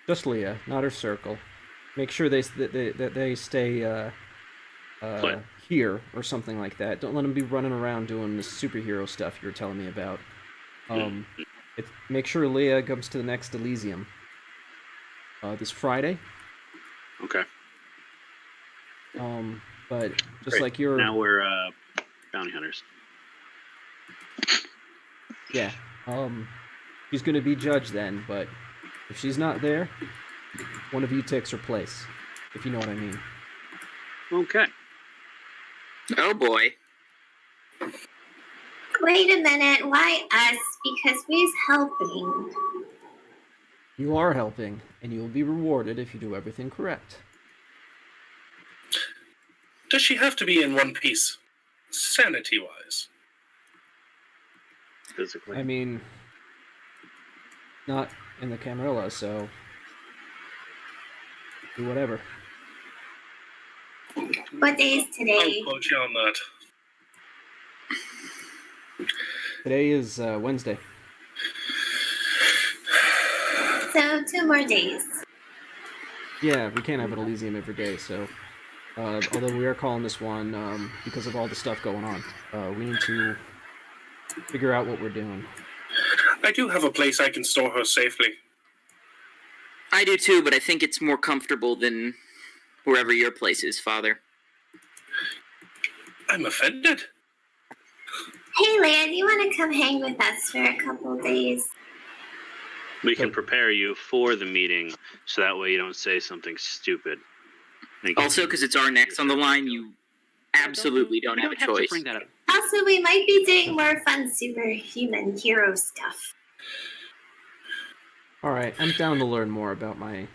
A: just Leah, not her circle. Make sure they stay
D: Put.
A: here or something like that. Don't let them be running around doing this superhero stuff you were telling me about. Make sure Leah comes to the next Elysium this Friday.
D: Okay.
A: But just
D: Great.
A: like you're...
D: Now we're bounty hunters.
A: Yeah. She's gonna be judged then, but if she's not there, one of you takes her place. If you know what I mean.
D: Okay.
E: Oh boy.
B: Wait a minute. Why us? Because we's helping.
A: You are helping, and you will be rewarded if you do everything correct.
C: Does she have to be in one piece, sanity-wise?
D: Physically.
A: I mean, not in the Camarilla, so do whatever.
B: What day is
C: I'll
B: today?
C: quote you on that.
A: Today is Wednesday.
B: So 2 more days.
A: Yeah, we can't have an Elysium every day, so... although we are calling this one because of all the stuff going on. We need to figure out what we're doing.
C: I do have a place I can store her safely.
E: I do too, but I think it's more comfortable than wherever your place is, Father.
C: I'm offended.
B: Hey, Lan, you want to come hang with us for a couple days?
D: We can prepare you for the meeting, so that way you don't say something stupid.
E: Also, because it's our necks on the line, you absolutely don't have a choice.
D: To bring that up.
B: Also, we might be doing more fun superhuman hero stuff.
A: Alright, I'm down to learn more about my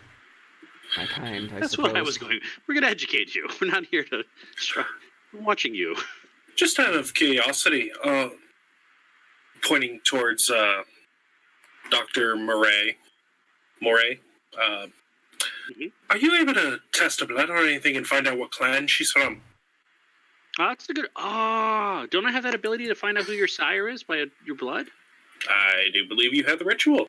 A: kind, I
D: That's
A: suppose.
D: what I was going. We're going to educate you. We're not here to... I'm watching you.
C: Just out of curiosity, pointing towards Dr. Moray. Are you able to test her blood or anything and find out what clan she's from?
D: That's a good... don't I have that ability to find out who your sire is by your blood?
C: I do believe you have the ritual.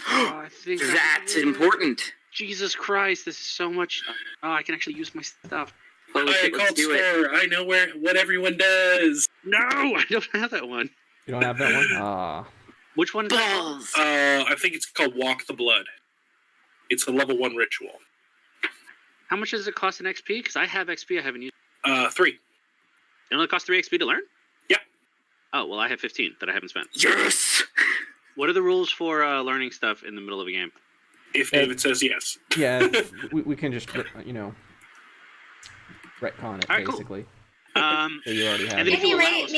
D: I think
E: That's important.
D: Jesus Christ, this is so much... I can actually use my stuff.
E: Holy
C: I
E: shit, let's
C: called
E: do it.
C: store. I know what everyone does.
D: No, I don't have that one.
A: You don't have that one? Ah.
D: Which one is that?
E: Balls!
C: I think it's called Walk the Blood. It's a level 1 ritual.
D: How much does it cost in XP? Because I have XP I haven't used.
C: 3.
D: It only costs 3 XP to learn?
C: Yeah.
D: Oh, well, I have 15 that I haven't spent.
E: Yes!
D: What are the rules for learning stuff in the middle of a game?
C: If David says yes.
A: Yeah, we can just, retcon it,
D: All right, cool.
A: basically.
D: So
A: you already have
D: and
A: it.
D: if you allow
B: Anyway,
D: us-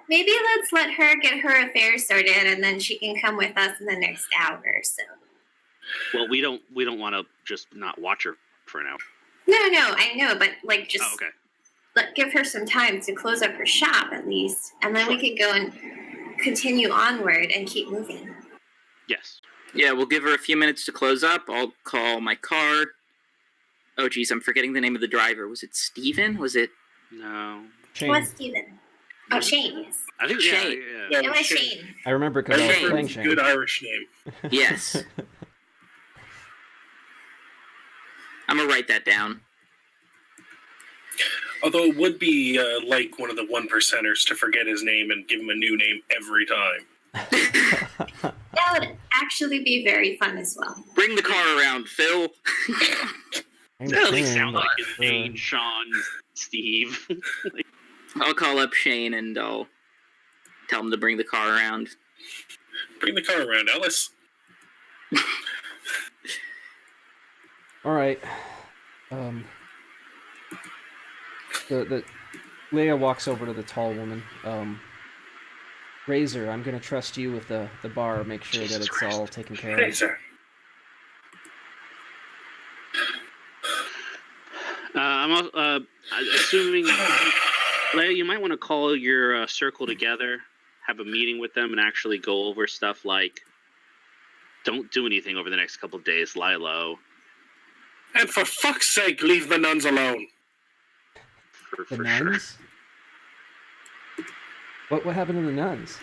B: maybe let's let her get her affairs sorted, and then she can come with us in the next hour or so.
D: Well, we don't want to just not watch her for an hour.
B: No, I know, but just
D: Oh, okay.
B: give her some time to close up her shop at least, and then we can go and continue onward and keep moving.
D: Yes.
E: Yeah, we'll give her a few minutes to close up. I'll call my car. Oh, geez, I'm forgetting the name of the driver. Was it Steven? Was it...
D: No.
A: Shane.
B: What's Steven? Oh, Shane, yes.
D: I think
E: Shane.
D: Yeah.
B: It was Shane.
A: I remember because I was playing Shane.
C: Good Irish name.
E: Yes. I'm going to write that down.
C: Although it would be like one of the 1%ers to forget his name and give him a new name every time.
B: That would actually be very fun as well.
E: Bring the car around, Phil.
A: I'm
D: That at least
A: Shane,
D: sound like his
A: but,
D: name, Sean, Steve.
E: I'll call up Shane and I'll tell him to bring the car around.
C: Bring the car around, Ellis.
A: All right. The Leia walks over to the tall woman. Razor, I'm gonna trust you with the bar. Make sure
D: Jesus
A: that it's
D: Christ.
A: all taken care
C: Hey,
A: of.
C: sir.
D: I'm assuming, Leia, you might want to call your circle together, have a meeting with them, and actually go over stuff like, don't do anything over the next couple of days, lie low.
C: And for fuck's sake, leave the nuns alone.
A: The
D: For sure.
A: nuns? What happened to the nuns?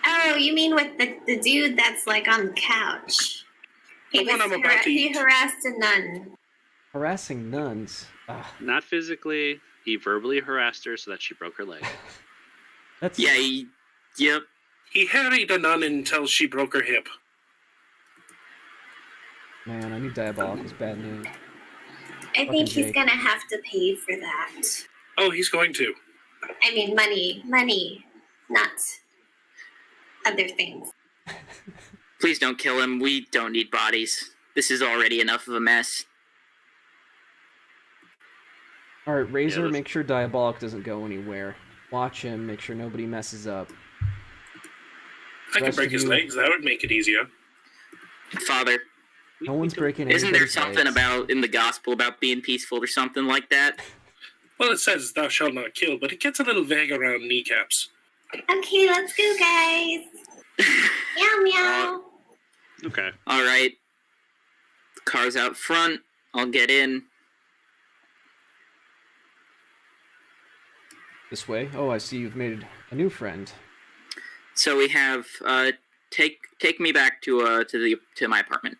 B: Oh, you mean with the dude that's on the couch?
C: The one I'm about to
B: He
C: eat.
B: harassed a nun.
A: Harassing nuns.
D: Not physically. He verbally harassed her so that she broke her leg.
A: That's
E: Yeah, yep.
C: He harried a nun until she broke her hip.
A: Man, I knew Diabolical's bad news.
B: I think he's
A: Jake.
B: gonna have to pay for that.
C: Oh, he's going to.
B: I mean, money, not other things.
E: Please don't kill him. We don't need bodies. This is already enough of a mess.
A: Alright, Razor,
D: that's-
A: make sure Diabolic doesn't go anywhere. Watch him, make sure nobody messes up.
C: I can
A: Rest
C: break
A: of
C: his
A: you-
C: legs. That would make it easier.
E: There
A: No one's breaking
E: isn't there
A: anybody's
E: something
A: legs.
E: about in the gospel about being peaceful or something like that?
C: Well, it says thou shalt not kill, but it gets a little vague around kneecaps.
B: Okay, let's go, guys. Meow meow.
D: Okay.
E: All right. The car's out front. I'll get in.
A: This way? Oh, I see you've made a new friend.
E: So we have take me back to my apartment.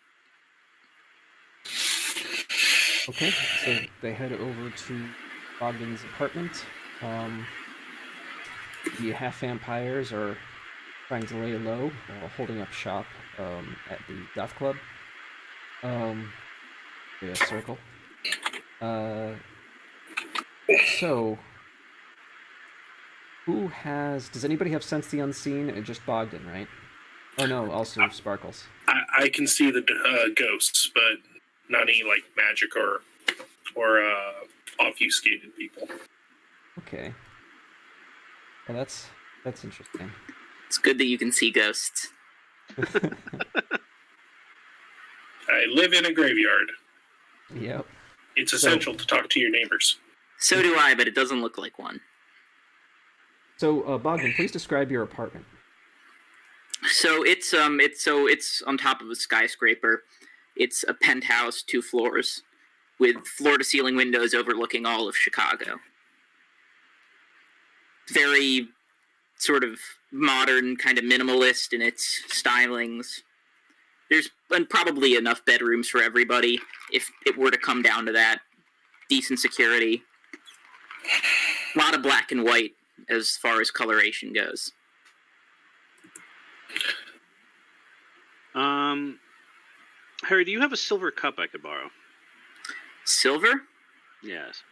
A: Okay, so they head over to Bogdan's apartment. The half-vampires are trying to lay low, holding up shop at the Death Club. A circle. So, who has... Does anybody have Sense the Unseen? Just Bogdan, right? Oh no, also Sparkles.
C: I can see the ghosts, but not any like magic or obfuscated people.
A: Okay. Well, that's interesting.
E: It's good that you can see ghosts.
C: I live in a graveyard.
A: Yep.
C: It's essential to talk to your neighbors.
E: So do I, but it doesn't look like one.
A: So, Bogdan, please describe your apartment.
E: So it's on top of a skyscraper. It's a penthouse, 2 floors, with floor-to-ceiling windows overlooking all of Chicago. Very sort of modern, kind of minimalist in its stylings. There's probably enough bedrooms for everybody if it were to come down to that. Decent security. A lot of black and white as far as coloration goes.
D: Harry, do you have a silver cup I could borrow?
E: Silver?
D: Yes.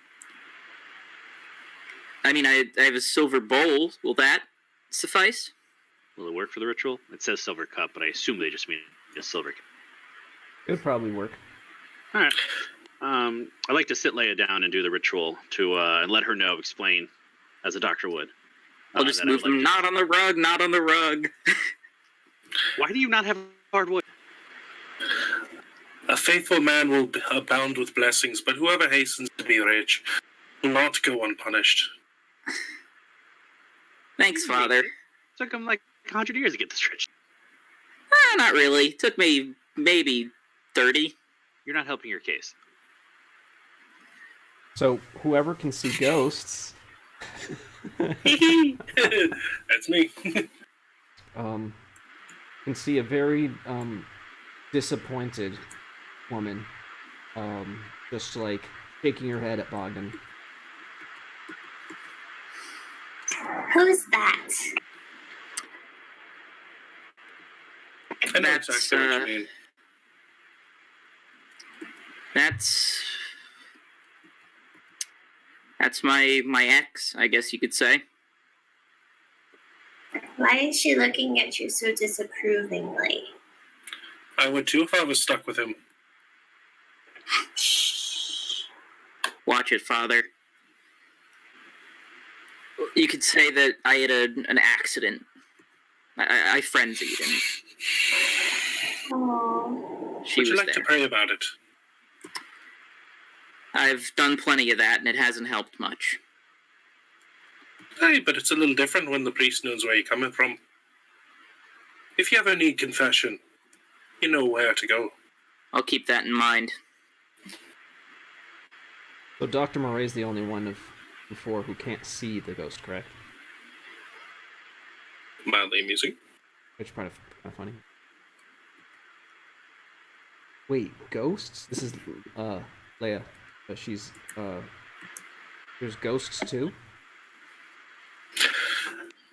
E: I mean, I have a silver bowl. Will that suffice?
D: Will it work for the ritual? It says silver cup, but I assume they just mean a silver cup.
A: It would probably work.
D: All right. I'd like to sit Leia down and do the ritual to and let her know, explain, as a doctor would.
E: I'll just
D: that I
E: move
D: would like
E: them. Not on the rug, not on the rug.
D: Why do you not have hardwood?
C: A faithful man will abound with blessings, but whoever hastens to be rich will not go unpunished.
E: Thanks, Father.
D: It took him like 100 years to get this rich.
E: Not really. Took me maybe 30.
D: You're not helping your case.
A: So, whoever can see ghosts...
C: That's me.
A: can see a very disappointed woman, just like shaking her head at Bogdan.
B: Who's that?
C: I know
E: That's,
C: exactly what you mean.
E: That's my ex, I guess you could say.
B: Why is she looking at you so disapprovingly?
C: I would too if I was stuck with him.
E: Watch it, Father. You could say that I had an accident. I frenzied, and
B: Oh.
E: she
C: Would you
E: was
C: like
E: there.
C: to pray about it?
E: I've done plenty of that, and it hasn't helped much.
C: Aye, but it's a little different when the priest knows where you're coming from. If you ever need confession, you know where to go.
E: I'll keep that in mind.
A: So Dr. Moray's the only one of the 4 who can't see the ghost, correct?
C: Mildly amusing.
A: Which is kind of funny. Wait, ghosts? This is Leia. But she's there's ghosts too?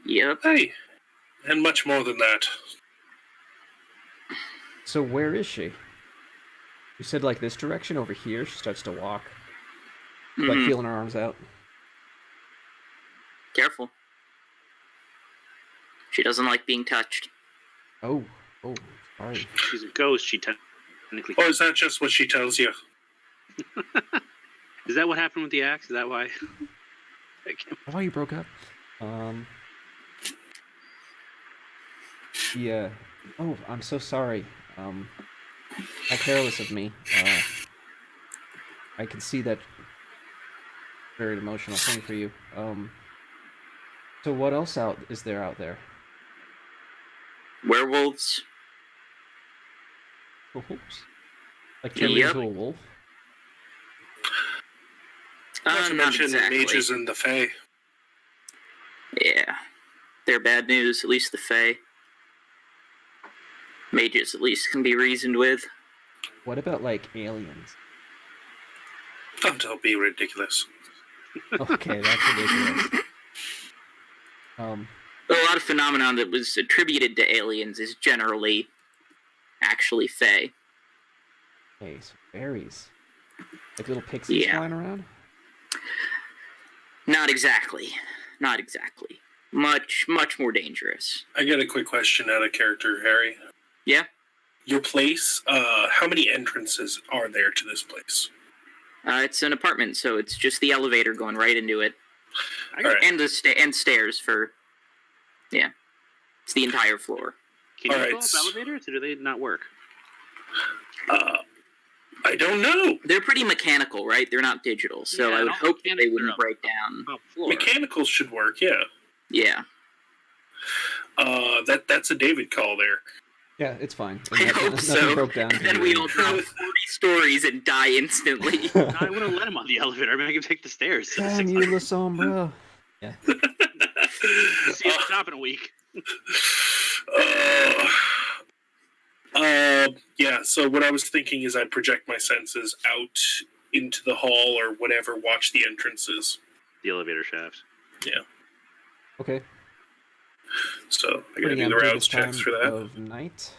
E: Yep.
C: Hey, and much more than that.
A: So where is she? You said like this direction over here? She starts to walk Like
E: Mhm.
A: feeling her arms out.
E: Careful. She doesn't like being touched.
A: Oh, sorry.
D: She's a ghost. She technically.
C: Or is that just what she tells you?
D: Is that what happened with the axe? Is that why?
A: How you broke up? Yeah. Oh, I'm so sorry. How careless of me. I can see that very emotional thing for you. So what else is there out there?
E: Werewolves.
A: Wolves? Like turning
E: Yep.
A: into a wolf?
C: Not to
E: Not
C: mention
E: exactly.
C: mages and the Fae.
E: Yeah. They're bad news, at least the Fae. Mages, at least, can be reasoned with.
A: What about like aliens?
C: Oh, don't be ridiculous.
A: Okay, that's ridiculous.
E: A lot of phenomenon that was attributed to aliens is generally actually Fae.
A: Okay, so fairies. Like little pixies
E: Yeah.
A: flying around?
E: Not exactly. Not exactly. Much more dangerous.
C: I got a quick question out of character, Harry.
E: Yeah?
C: Your place, how many entrances are there to this place?
E: It's an apartment, so it's just the elevator going right into it.
C: All right.
E: And stairs for... Yeah. It's the entire floor.
D: Can you
C: All right.
D: go up elevators, or do they not work?
C: I don't know.
E: They're pretty mechanical, right? They're not digital, so
D: Yeah,
E: I would
D: all
E: hope that they
D: mechanics are
E: wouldn't
D: up.
E: break down.
D: Top floor.
C: Mechanicals should work, yeah.
E: Yeah.
C: That's a David call there.
A: Yeah, it's fine.
E: I hope
A: Nothing
E: so.
A: broke down.
E: And then we all drop 40 stories and die instantly.
D: I wouldn't let him on the elevator. I'd make him take the stairs. To the
A: Damn
D: sixth
A: you,
D: floor.
A: La Sombra. Yeah.
D: See you at the top in a week.
C: Yeah, so what I was thinking is I'd project my senses out into the hall or whatever, watch the entrances.
D: The elevator shaft.
A: Okay.
C: So I gotta
A: Putting
C: do
A: on
C: the
A: through
C: routes
A: this time
C: checks for that.
A: of night.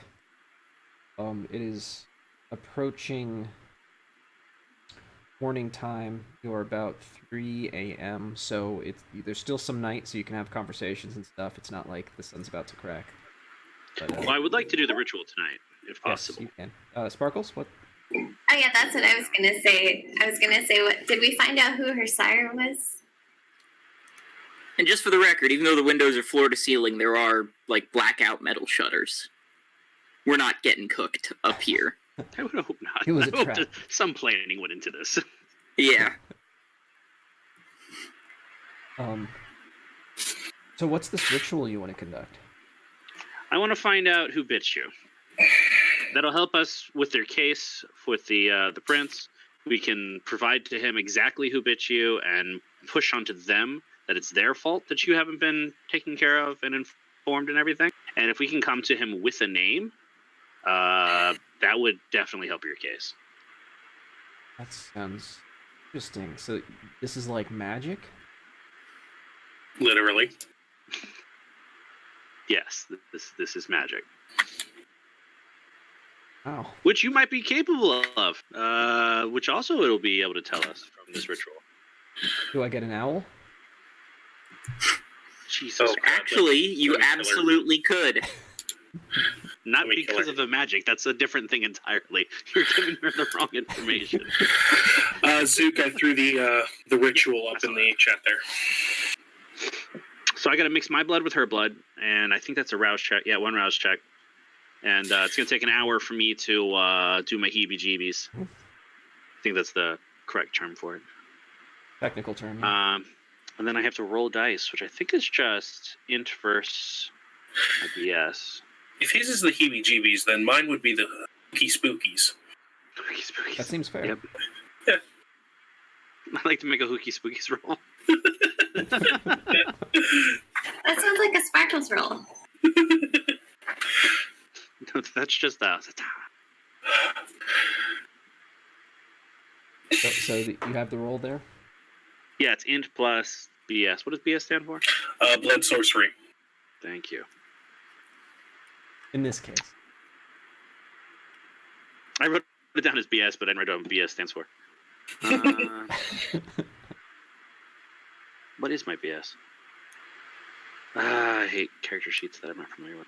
A: It is approaching morning time. You're about 3 a.m. So there's still some night, so you can have conversations and stuff. It's not like the sun's about to crack. But,
D: Well, I would like to do the ritual tonight, if
A: yes,
D: possible.
A: you can. Sparkles, what?
B: Oh yeah, that's what I was gonna say. What did we find out who her sire was?
E: And just for the record, even though the windows are floor to ceiling, there are, like, blackout metal shutters. We're not getting cooked up here.
D: I would hope not.
A: It was
D: I
A: a
D: hope
A: trap.
D: that some planning went into this.
E: Yeah.
A: So what's this ritual you want to conduct?
D: I want to find out who bit you. That'll help us with their case with the prince. We can provide to him exactly who bit you and push onto them that it's their fault that you haven't been taken care of and informed and everything. And if we can come to him with a name, that would definitely help your case.
A: That sounds interesting. So this is like magic?
C: Literally.
D: Yes, this is magic,
A: Wow.
D: which you might be capable of. Which also it'll be able to tell us from this ritual.
A: Do I get an owl?
D: Jesus,
C: Oh,
D: Christ.
E: Actually, you
C: Let me kill her.
E: absolutely could.
D: Not
C: Let me kill
D: because
C: her.
D: of the magic. That's a different thing entirely. You're giving her the wrong information.
C: Zook, I threw the ritual up in the chat there.
D: So I got to mix my blood with her blood, and I think that's a rouse check. Yeah, one rouse check. And it's going to take an hour for me to do my heebie-jeebies. I think that's the correct term for it.
A: Technical term. Yeah.
D: And then I have to roll dice, which I think is just int versus BS.
C: If his is the heebie-jeebies, then mine would be the hooky spookies.
D: Hooky spookies.
A: That seems fair.
D: Yep.
C: Yeah.
D: I like to make a hooky spookies roll.
B: That sounds like a Sparkles roll.
D: No, that's just us.
A: So you have the roll there?
D: Yeah, it's int plus BS. What does BS stand for?
C: Blood sorcery.
D: Thank you.
A: In this case.
D: I wrote it down as BS, but I didn't write down what BS stands for. What is my BS? I hate character sheets that I'm not familiar with.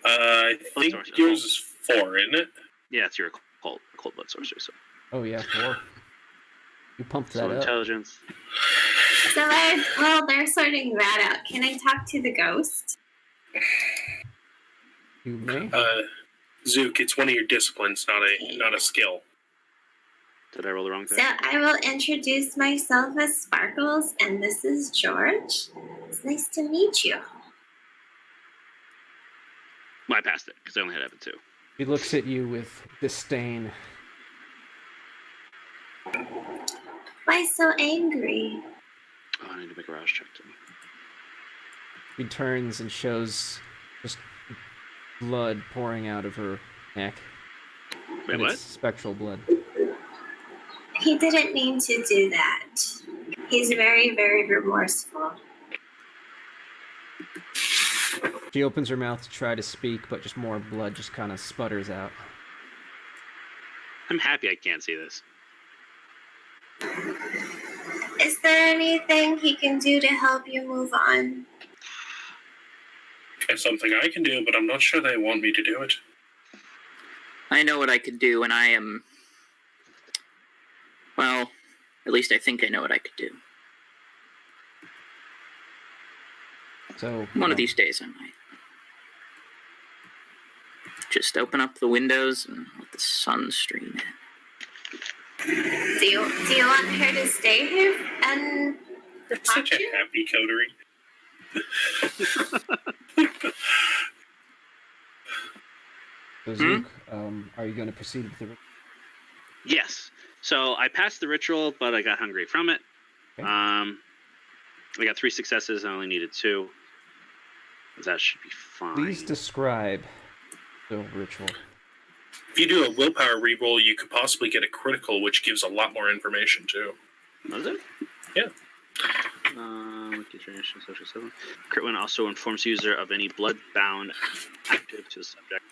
C: I think yours is 4, isn't it?
D: Yeah, it's your cold blood sorcery. So.
A: Oh yeah, 4. You pumped that
D: So
A: up.
D: intelligence.
B: So while they're sorting that out, can I talk to the ghost?
A: You may.
C: Zook, it's one of your disciplines, not a skill.
D: Did I roll the wrong thing?
B: So I will introduce myself as Sparkles, and this is George. It's nice to meet you.
D: Well, I passed it because I only had Evan 2.
A: He looks at you with disdain.
B: Why so angry?
D: Oh, I need to make a rouse check too.
A: He turns and shows just blood pouring out of her neck.
D: Wait,
A: And
D: what?
A: it's spectral blood.
B: He didn't mean to do that. He's very, very remorseful.
A: She opens her mouth to try to speak, but just more blood just kind of sputters out.
D: I'm happy I can't see this.
B: Is there anything he can do to help you move on?
C: It's something I can do, but I'm not sure they want me to do it.
E: I know what I could do, and I am... Well, at least I think I know what I could do.
A: So
E: One of these days I might. Just open up the windows and let the sun stream in.
B: Do you want her to stay here and
C: Such a
B: you?
C: happy coterie.
A: So Zook, are you going to proceed with the...
D: Yes. So I passed the ritual, but I got hungry from it.
A: Okay.
D: I got 3 successes. I only needed 2. That should be fine.
A: Please describe the ritual.
C: If you do a willpower reroll, you could possibly get a critical, which gives a lot more information too.
D: Was it?
C: Yeah.
D: Social 7. Crit one also informs user of any blood-bound active to the subject.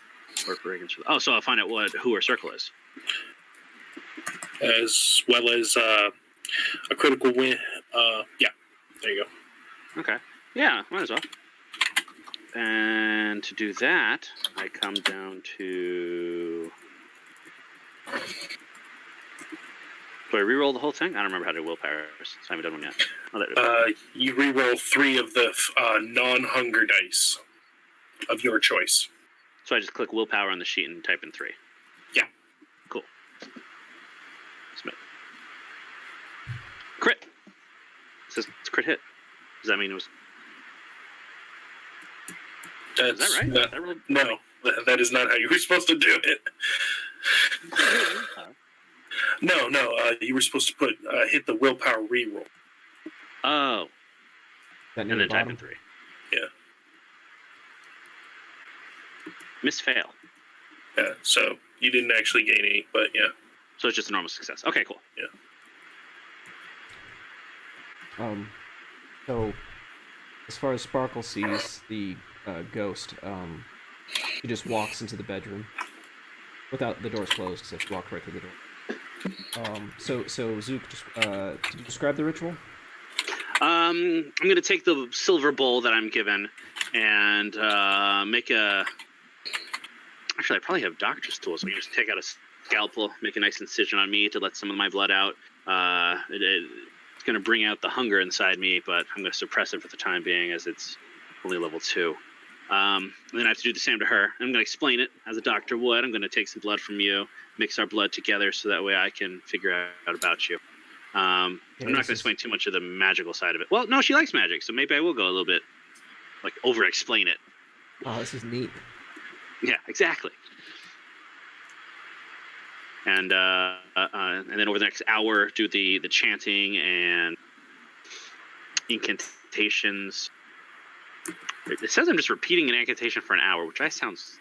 D: Or for against. Oh, so I'll find out who her circle is.
C: As well as a critical win. Yeah, there you go.
D: Okay. Yeah, might as well. And to do that, I come down to... Do I reroll the whole thing? I don't remember how to do willpower. So I haven't done one yet. Oh, there it is.
C: You reroll 3 of the non-hunger dice of your choice.
D: So I just click willpower on the sheet and type in 3.
C: Yeah.
D: Cool. Submit. Crit. It says it's crit hit. Does that mean it was... Is that right?
C: That
D: really...
C: No, that is not how you were supposed to do it. No, you were supposed to hit the willpower reroll.
D: Oh.
A: That
D: And then type in 3.
C: Yeah.
D: Miss fail.
C: Yeah, so you didn't actually gain any, but yeah.
D: So it's just a normal success. Okay, cool.
C: Yeah.
A: So as far as Sparkle sees the ghost, he just walks into the bedroom without the doors closed, so she walked right through the door. So Zook, did you describe the ritual?
D: I'm going to take the silver bowl that I'm given and make a... Actually, I probably have doctor's tools. So I can just take out a scalpel, make a nice incision on me to let some of my blood out. It's going to bring out the hunger inside me, but I'm going to suppress it for the time being as it's only level 2. And then I have to do the same to her. I'm going to explain it as a doctor would. I'm going to take some blood from you, mix our blood together so that way I can figure out about you. I'm not going to explain too much of the magical side of it. Well, no, she likes magic, so maybe I will go a little bit, like, over-explain it.
A: Oh, this is neat.
D: Yeah, exactly. And then over the next hour, do the chanting and incantations. It says I'm just repeating an incantation for an hour, which sounds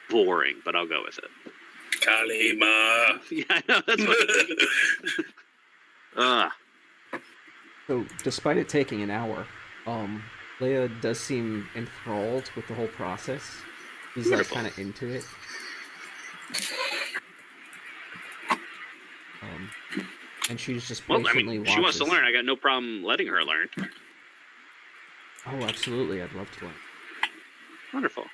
D: boring, but I'll go with it.
C: Kalima.
D: Yeah, I know. That's what.
A: So, despite it taking an hour, Leia does seem enthralled with the whole process. He's like kind of into it. and she's just
D: Well,
A: patiently
D: I mean,
A: watches.
D: she wants to learn. I got no problem letting her learn.
A: Oh, absolutely! I'd love to learn.
D: Wonderful.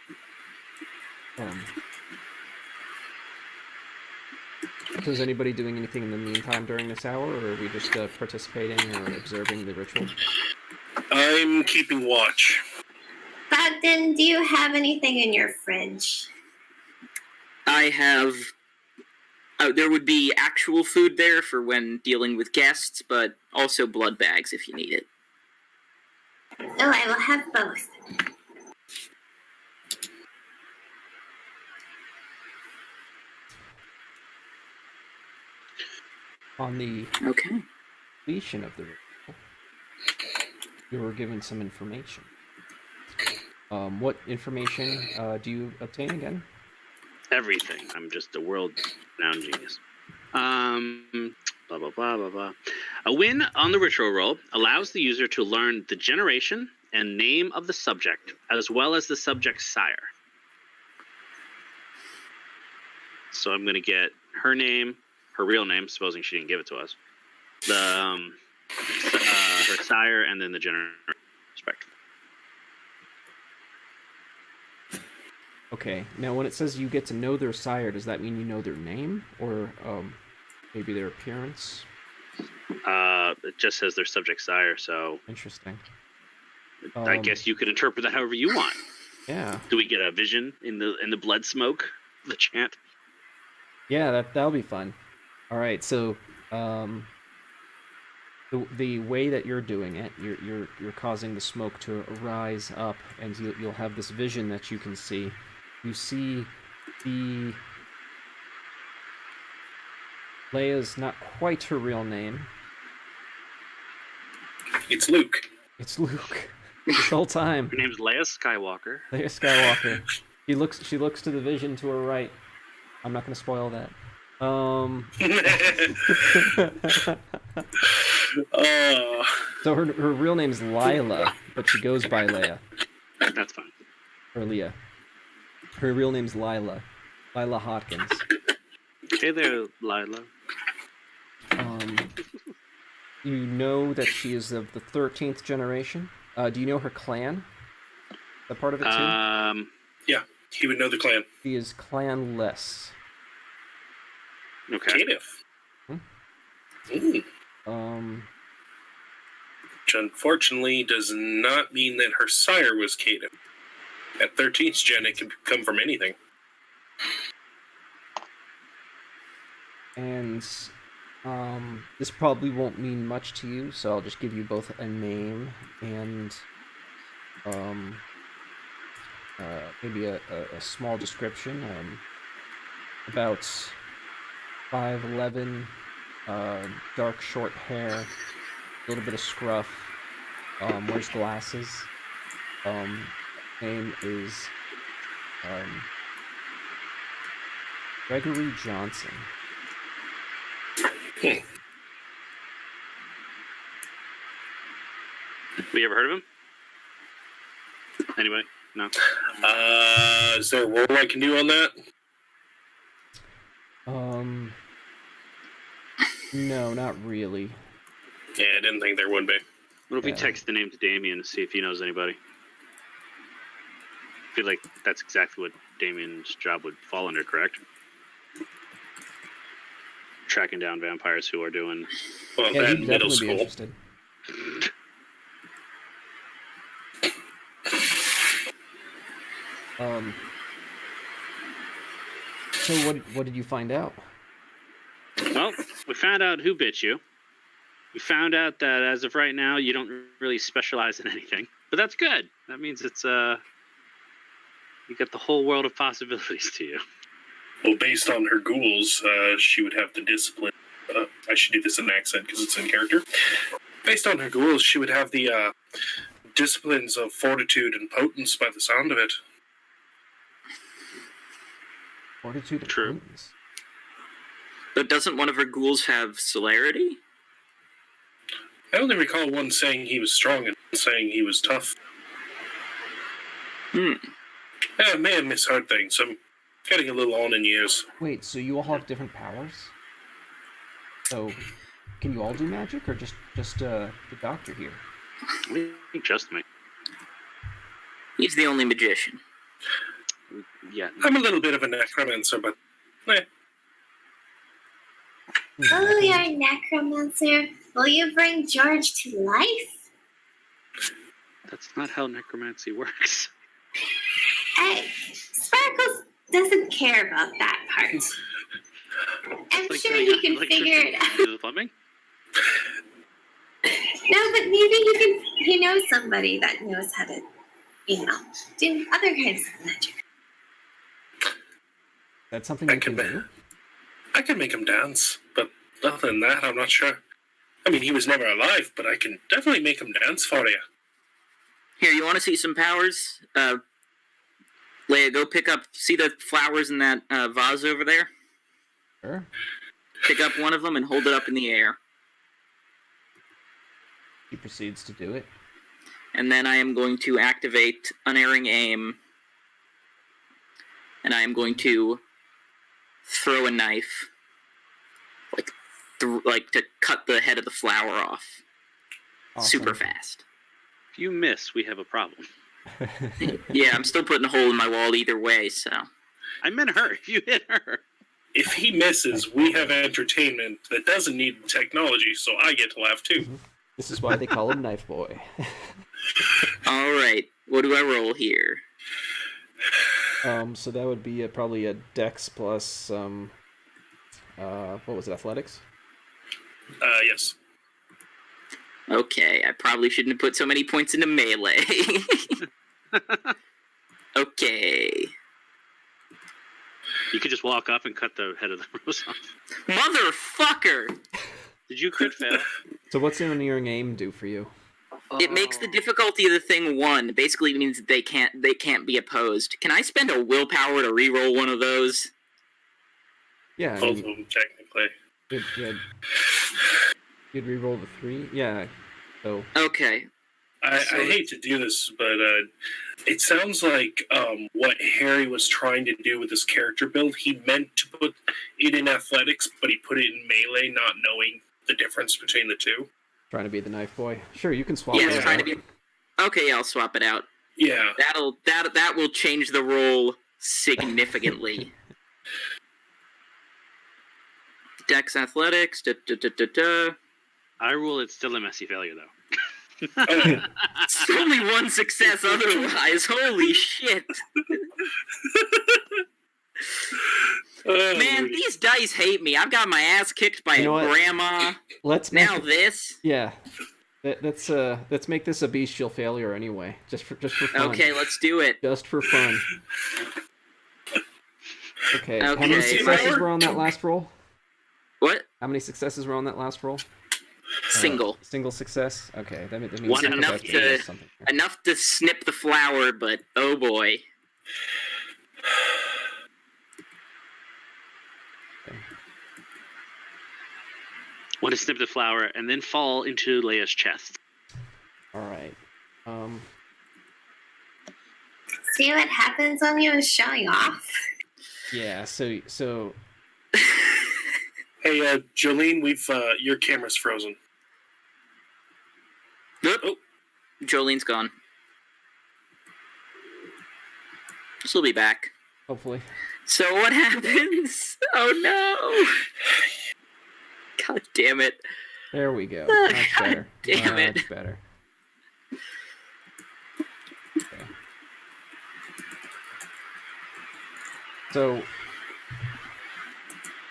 A: So is anybody doing anything in the meantime during this hour, or are we just participating or observing the ritual?
C: I'm keeping watch.
B: Bogdan, do you have anything in your fridge?
E: I have. There would be actual food there for when dealing with guests, but also blood bags if you need it.
B: Oh, I will have both.
A: On the
E: Okay.
A: completion of the ritual, you were given some information. What information do you obtain again?
D: Everything. I'm just a world-renowned genius. Blah, blah, blah, blah, blah. A win on the ritual roll allows the user to learn the generation and name of the subject, as well as the subject's sire. So I'm going to get her name, her real name, supposing she didn't give it to us, her sire, and then the generation. Respect.
A: Okay. Now, when it says you get to know their sire, does that mean you know their name, or maybe their appearance?
D: It just says their subject sire, so
A: Interesting.
D: I guess you could interpret that however you want.
A: Yeah.
D: Do we get a vision in the blood smoke, the chant?
A: Yeah, that'll be fun. All right, so the way that you're doing it, you're causing the smoke to rise up, and you'll have this vision that you can see. You see the Leia's not quite her real name.
C: It's Luke.
A: It's Luke. This whole time.
D: Her name's Leia Skywalker.
A: Leia Skywalker. She looks to the vision to her right. I'm not going to spoil that. So her real name's Lila, but she goes by Leia.
D: That's fine.
A: Or Leah. Her real name's Lila. Lila Hotkins.
D: Hey there, Lila.
A: You know that she is of the 13th generation. Do you know her clan? The part of it too?
C: Yeah, he would know the clan.
A: She is clanless.
D: Okay.
C: Which unfortunately does not mean that her sire was Caden. At 13th gen, it can come from anything.
A: And this probably won't mean much to you, so I'll just give you both a name and maybe a small description. About 5'11", dark short hair, a little bit of scruff, wears glasses. Name is Gregory Johnson.
D: We ever heard of him? Anybody? No.
C: Is there a roll I can do on that?
A: No, not really.
C: Yeah, I didn't think there would be.
D: What if we text the name to Damien to see if he knows anybody? I feel like that's exactly what Damien's job would fall under, correct? Tracking down vampires who are doing...
C: Well,
A: Yeah,
C: that
A: he'd
C: middle
A: definitely be
C: school.
A: interested. So what did you find out?
D: Well, we found out who bit you. We found out that as of right now, you don't really specialize in anything. But that's good. That means it's, you got the whole world of possibilities to you.
C: Well, based on her ghouls, she would have the discipline. I should do this in an accent because it's in character. Based on her ghouls, she would have the disciplines of fortitude and potence by the sound of it.
A: Fortitude and
D: True.
A: prudence.
E: But doesn't one of her ghouls have celerity?
C: I only recall one saying he was strong and one saying he was tough.
E: Hmm.
C: I may have misheard things. I'm getting a little on in years.
A: Wait, so you all have different powers? So can you all do magic, or just the doctor here?
D: I think just me.
E: He's the only magician.
D: Yeah.
C: I'm a little bit of a necromancer, but
B: Oh, you're a necromancer. Will you bring George to life?
D: That's not how necromancy works.
B: Hey, Sparkles doesn't care about that part. I'm
D: Like
B: sure
D: turning
B: he
D: on
B: can figure it out.
D: electricity to the plumbing?
B: No, but maybe he knows somebody that knows how to, do other kinds of magic.
A: That's something you can do.
C: I can make him dance, but other than that, I'm not sure. I mean, he was never alive, but I can definitely make him dance for you.
E: Here, you want to see some powers? Leia, go pick up. See the flowers in that vase over there?
A: Sure.
E: Pick up one of them and hold it up in the air.
A: He proceeds to do it.
E: And then I am going to activate unerring aim. And I am going to throw a knife. Like to cut the head of the flower off.
A: Awesome.
E: Super fast.
D: If you miss, we have a problem.
E: Yeah, I'm still putting a hole in my wall either way, so.
D: I meant her. If you hit her.
C: If he misses, we have entertainment that doesn't need technology, so I get to laugh too.
A: This is why they call him Knife Boy.
E: Alright, what do I roll here?
A: So that would be probably a Dex plus what was it, Athletics?
C: Yes.
E: Okay, I probably shouldn't have put so many points into melee. Okay.
D: You could just walk up and cut the head of the rose off.
E: Motherfucker!
D: Did you crit fail?
A: So what's unerring aim do for you?
E: It makes the difficulty of the thing 1. It basically means that they can't be opposed. Can I spend a willpower to reroll one of those?
A: Yeah, I
C: Both
A: mean,
C: of them, technically.
A: you'd reroll the 3? Yeah, so...
E: Okay.
C: I hate to do this, but it sounds like what Harry was trying to do with his character build, he meant to put it in athletics, but he put it in melee, not knowing the difference between the two.
A: Trying to be the Knife Boy. Sure, you can swap
E: Yeah,
A: it
E: trying
A: out.
E: to be... Okay, I'll swap it out.
C: Yeah.
E: That will change the roll significantly. Dex Athletics,
D: I rule it's still a messy failure, though.
E: It's only one success otherwise. Holy shit. Man, these dice hate me. I've got my ass kicked by
A: You know
E: a
A: what?
E: grandma.
A: Let's
E: Now
A: make
E: this.
A: Yeah. Let's make this a bestial failure anyway. Just for fun.
E: Okay, let's do it.
A: Just for fun. Okay. How
E: Okay.
A: many successes were on that last roll?
E: What?
A: How many successes were on that last roll?
E: Single.
A: Single success? Okay, that means
D: One
A: that
E: enough
A: that's
E: to-
A: something.
E: Enough to snip the flower, but oh boy.
D: Want to snip the flower and then fall into Leia's chest.
A: Alright.
B: See what happens when you're showing off?
A: Yeah, so
C: Hey, Jolene, we've your camera's frozen.
E: Oh, Jolene's gone. She'll be back.
A: hopefully.
E: So what happens? Oh no! God damn it.
A: There we go.
E: Oh,
A: Much
E: God
A: better.
E: damn it.
A: Much better. Okay. So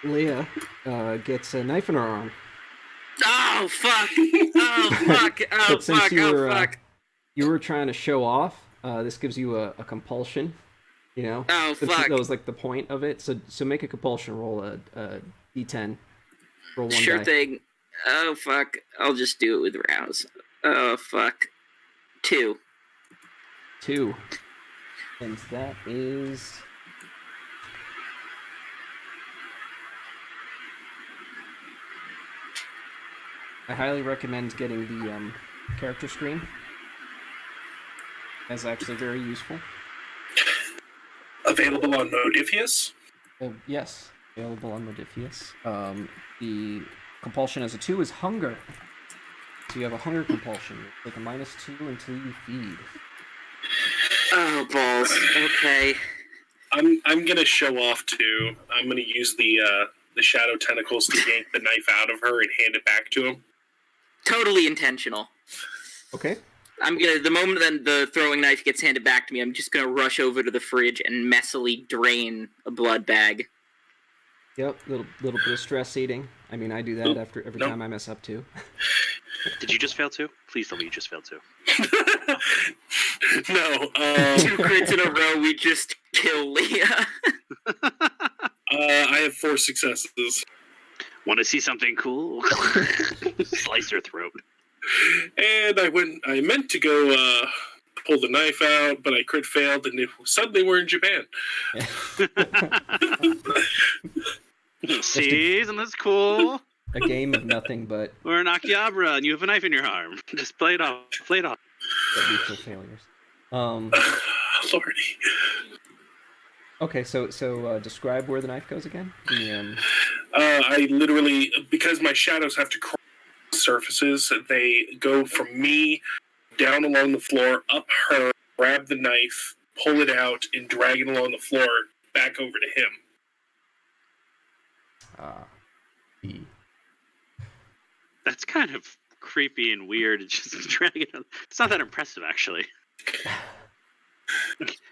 A: Leia gets a knife in her arm.
E: Oh fuck! Oh fuck! Oh
A: But since
E: fuck!
A: you
E: Oh
A: were
E: fuck!
A: you were trying to show off, this gives you a compulsion. You know.
E: Oh fuck!
A: That was like the point of it. So make a compulsion roll, a d10. Roll one
E: Sure
A: die.
E: thing. Oh fuck! I'll just do it with rouse. Oh fuck! 2.
A: 2. And that is... I highly recommend getting the character screen. That's actually very useful.
C: Available on Modifius.
A: Yes, available on Modifius. The compulsion as a 2 is hunger. So you have a hunger compulsion. You take a -2 until you feed.
E: Oh, balls. Okay.
C: I'm gonna show off too. I'm gonna use the shadow tentacles to yank the knife out of her and hand it back to him.
E: Totally intentional.
A: Okay.
E: The moment that the throwing knife gets handed back to me, I'm just gonna rush over to the fridge and messily drain a blood bag.
A: Yep, little bit of stress eating. I mean, I do that after every time I mess up too.
D: Did you just fail too? Please tell me you just failed too.
C: No.
E: 2 crits in a row, we just kill Leah.
C: I have 4 successes.
D: Want to see something cool? Slice her throat.
C: And I meant to go pull the knife out, but I crit failed, and suddenly we're in Japan.
D: See, isn't this cool?
A: A game of nothing but
D: We're an Akihabara, and you have a knife in your arm. Just play it off. Play it off.
A: mutual failures.
C: Lordy.
A: Okay, so describe where the knife goes again.
C: I literally, because my shadows have to cross surfaces, they go from me down along the floor, up her, grab the knife, pull it out, and drag it along the floor back over to him.
D: That's kind of creepy and weird. It's just dragging. It's not that impressive, actually.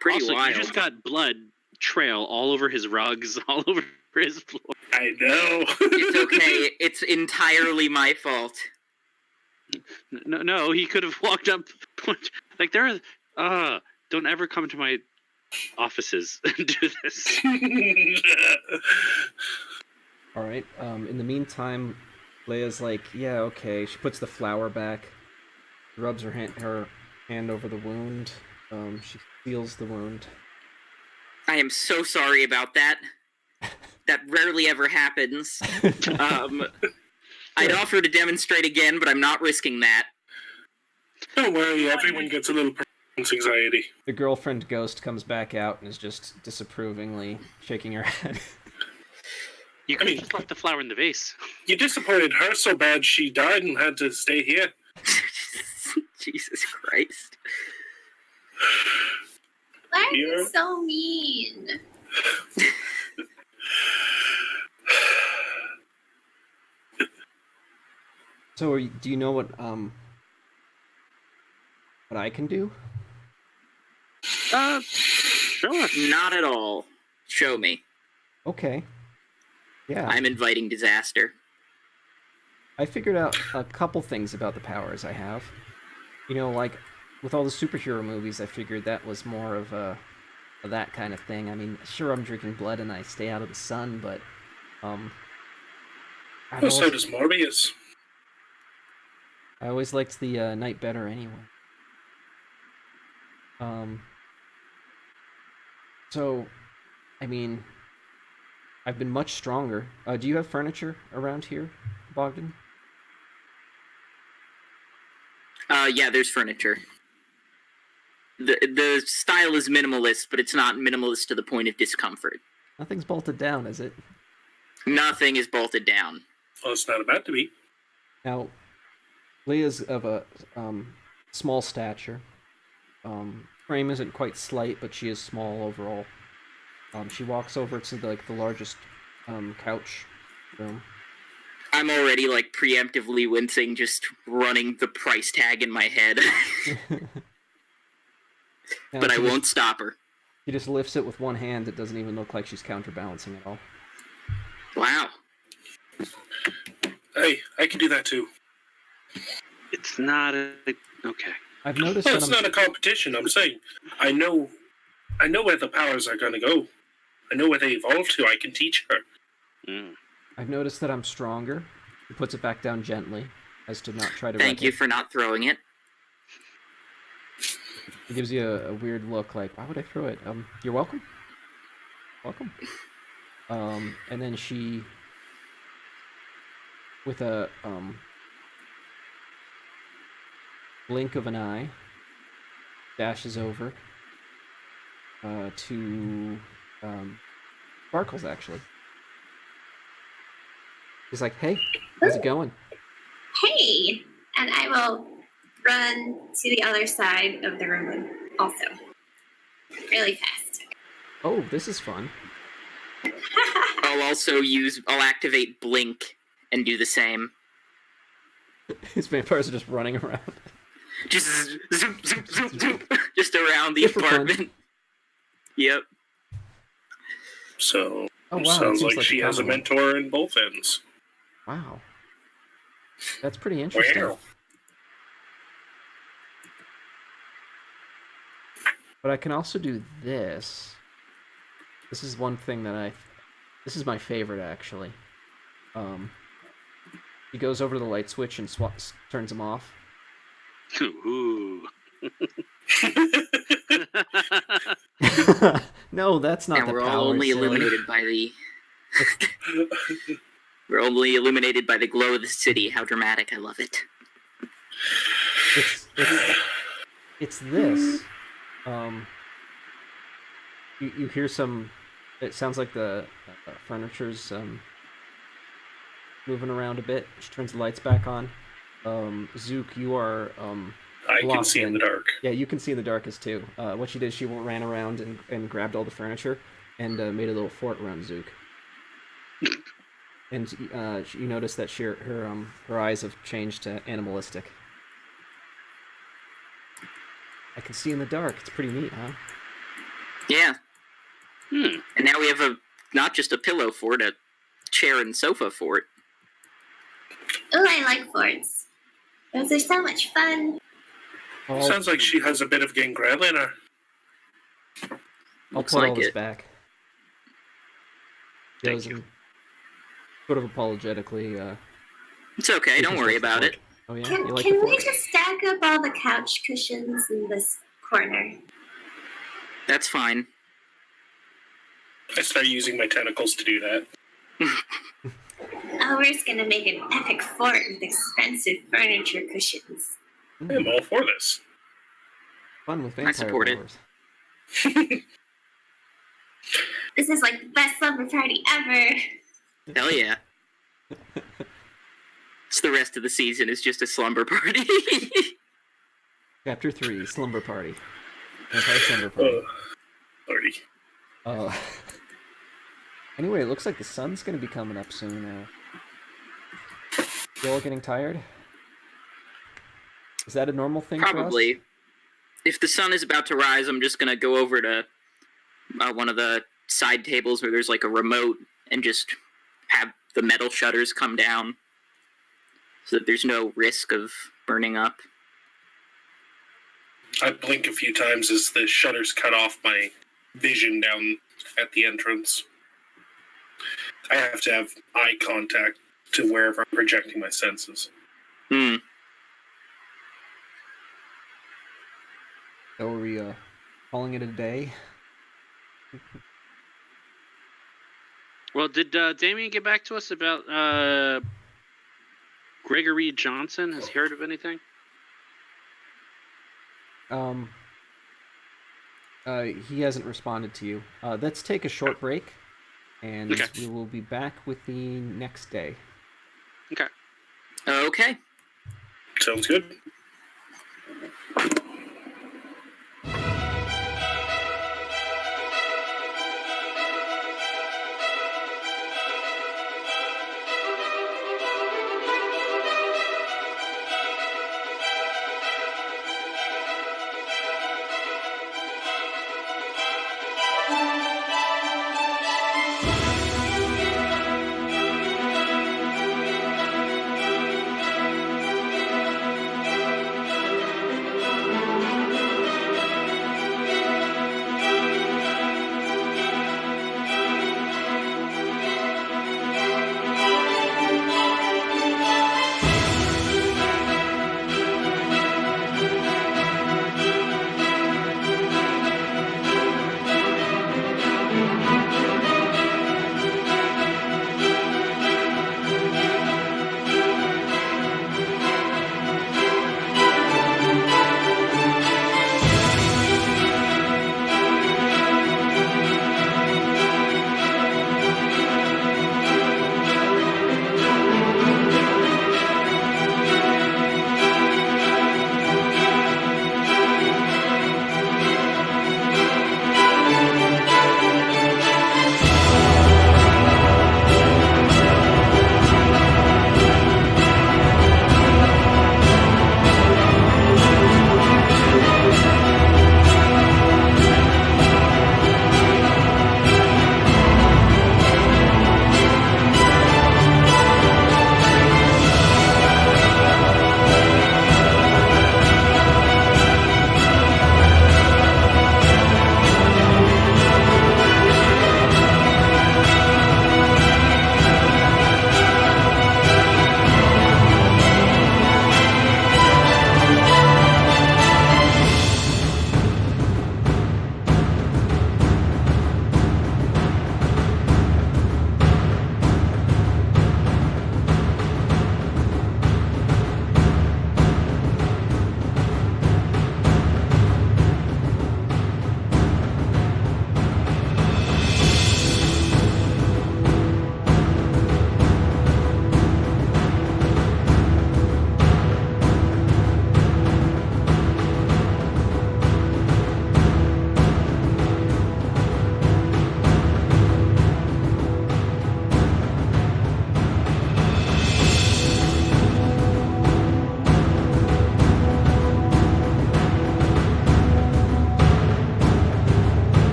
E: Pretty
D: also,
E: wild.
D: you just got blood trail all over his rugs, all over his floor.
C: I know.
E: It's okay. It's entirely my fault.
D: No, he could have walked up. Like there are. Don't ever come to my offices and do this.
A: All right. In the meantime, Leia's like, yeah, okay. She puts the flower back, rubs her hand over the wound. She feels the wound.
E: I am so sorry about that. That rarely ever happens. I'd offer to demonstrate again, but I'm not risking that.
C: Don't worry, everyone gets a little performance anxiety.
A: The girlfriend ghost comes back out and is just disapprovingly shaking her head.
D: You could have just left the flower in the vase.
C: You disappointed her so bad she died and had to stay here.
E: Jesus Christ.
B: Why are
C: Yeah.
B: you so mean?
A: So, do you know what I can do?
D: Sure.
E: Not at all. Show me.
A: Okay. Yeah.
E: I'm inviting disaster.
A: I figured out a couple things about the powers I have. You know, like with all the superhero movies, I figured that was more of that kind of thing. I mean, sure, I'm drinking blood and I stay out of the sun, but
C: So does Morbius.
A: I always liked the night better anyway. So, I mean, I've been much stronger. Do you have furniture around here, Bogdan?
E: Yeah, there's furniture. The style is minimalist, but it's not minimalist to the point of discomfort.
A: Nothing's bolted down, is it?
E: Nothing is bolted down.
C: Well, it's not about to be.
A: Now, Leia's of a small stature. Frame isn't quite slight, but she is small overall. She walks over to the largest couch room.
E: I'm already preemptively wincing, just running the price tag in my head.
A: Now,
E: But I won't stop her.
A: She just lifts it with one hand. It doesn't even look like she's counterbalancing at all.
E: Wow.
C: Hey, I can do that too.
D: It's not okay.
A: I've noticed
C: Well,
A: that
C: it's not a competition. I'm saying, I know where the powers are going to go. I know where they evolve to. I can teach her.
A: I've noticed that I'm stronger. He puts it back down gently, as to not try to.
E: Thank you for not throwing it.
A: He gives you a weird look, like, why would I throw it? You're welcome. Welcome. And then she, with a blink of an eye, dashes over to Sparkles, actually. He's like, "Hey, how's it going?"
B: Hey! And I will run to the other side of the room also. Really fast.
A: Oh, this is fun.
E: I'll activate Blink and do the same.
A: His vampires are just running around.
E: Just zoop, zoop, zoop, zoop, just around the
A: Good for fun.
E: apartment. Yep.
C: So,
A: Oh, wow,
C: sounds
A: that seems
C: like she
A: a
C: has a
A: common one.
C: mentor in both ends.
A: Wow. That's pretty interesting.
C: Wow.
A: But I can also do this. This is one thing that this is my favorite, actually. He goes over to the light switch and turns them off.
D: Ooh.
A: No, that's not
E: And
A: the
E: we're
A: power.
E: all only
A: silly.
E: illuminated by the. We're only illuminated by the glow of the city. How dramatic! I love it.
A: It's this. You hear some. It sounds like the furniture's moving around a bit. She turns the lights back on. Zook, you are
C: I can
A: locked
C: see in the dark.
A: Yeah, you can see in the darkest too. What she did, she ran around and grabbed all the furniture and made a little fort around Zook. And you notice that her eyes have changed to animalistic. I can see in the dark. It's pretty neat, huh?
E: Yeah. And now we have not just a pillow fort, a chair and sofa fort.
B: Oh, I like forts. Those are so much fun.
C: Sounds like she has a bit of gangrel in her.
A: I'll
E: Looks
A: put all
E: like
A: this
E: it.
A: back.
D: Thank
A: Goes
D: you.
A: and sort of apologetically.
E: It's okay. Don't worry about it.
A: Oh yeah,
B: Can,
A: you like
B: can
A: the
B: we
A: fort?
B: just stack up all the couch cushions in this corner?
E: That's fine.
C: I start using my tentacles to do that.
B: Oh, we're just gonna make an epic fort with expensive furniture cushions.
C: I'm all for this.
A: Fun with vampire
E: support it.
A: powers.
B: This is like the best slumber party ever.
E: Hell yeah. It's the rest of the season is just a slumber party.
A: Chapter 3, Slumber Party. Vampire Slumber Party.
C: Lordy.
A: Anyway, it looks like the sun's gonna be coming up soon. You all getting tired? Is that a normal thing for us?
E: Probably. If the sun is about to rise, I'm just gonna go over to one of the side tables where there's like a remote and just have the metal shutters come down so that there's no risk of burning up.
C: I blink a few times as the shutters cut off my vision down at the entrance. I have to have eye contact to wherever I'm projecting my senses.
E: Hmm.
A: So are we calling it a day?
D: Well, did Damien get back to us about Gregory Johnson? Has he heard of anything?
A: He hasn't responded to you. Let's take a short break, and
D: Okay.
A: we will be back with the next day.
D: Okay.
E: Okay.
C: Sounds good.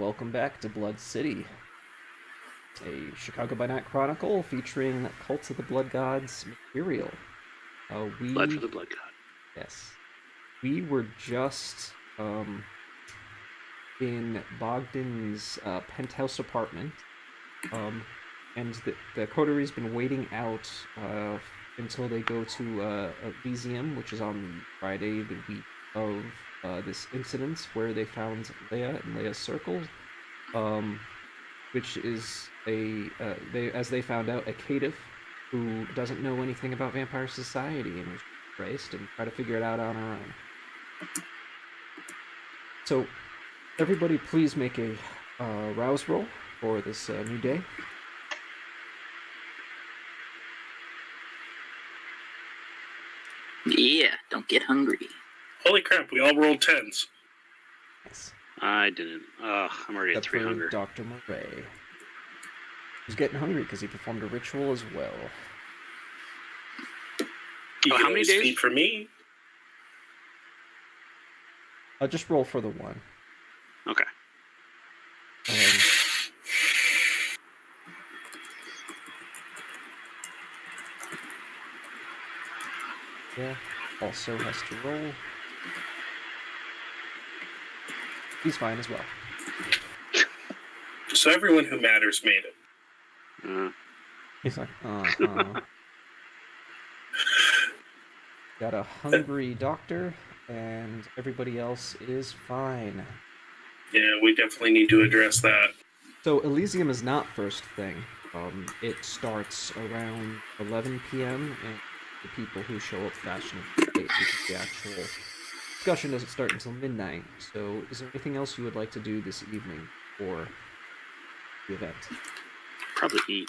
A: welcome back to Blood City, a Chicago by Night chronicle featuring Cults of the Blood Gods material.
D: Blood for the Blood God.
A: Yes. We were just in Bogdan's penthouse apartment, and the Coterie's been waiting out until they go to Elysium, which is on Friday, the week of this incident where they found Leia and Leia's circle, which is they found out a caitiff who doesn't know anything about vampire society and was raised and try to figure it out on her own. So, everybody, please make a rouse roll for this new day.
E: Yeah, don't get hungry.
C: Holy crap, we all rolled 10s.
A: Nice.
D: I didn't. Ugh, I'm already at
A: Except
D: 3
A: for
D: hunger.
A: Dr. Murray. He's getting hungry because he performed a ritual as well.
C: You
D: Oh,
C: can
D: how many
C: always
D: days?
C: feed for me.
A: I'll just roll for the one.
D: Okay.
A: Yeah, also has to roll. He's fine as well.
C: So everyone who matters made it.
A: He's like, Got a hungry doctor, and everybody else is fine.
C: Yeah, we definitely need to address that.
A: So Elysium is not first thing. It starts around 11 p.m. and the people who show up fashionably late because the actual discussion doesn't start until midnight. So is there anything else you would like to do this evening for the event?
D: Probably eat.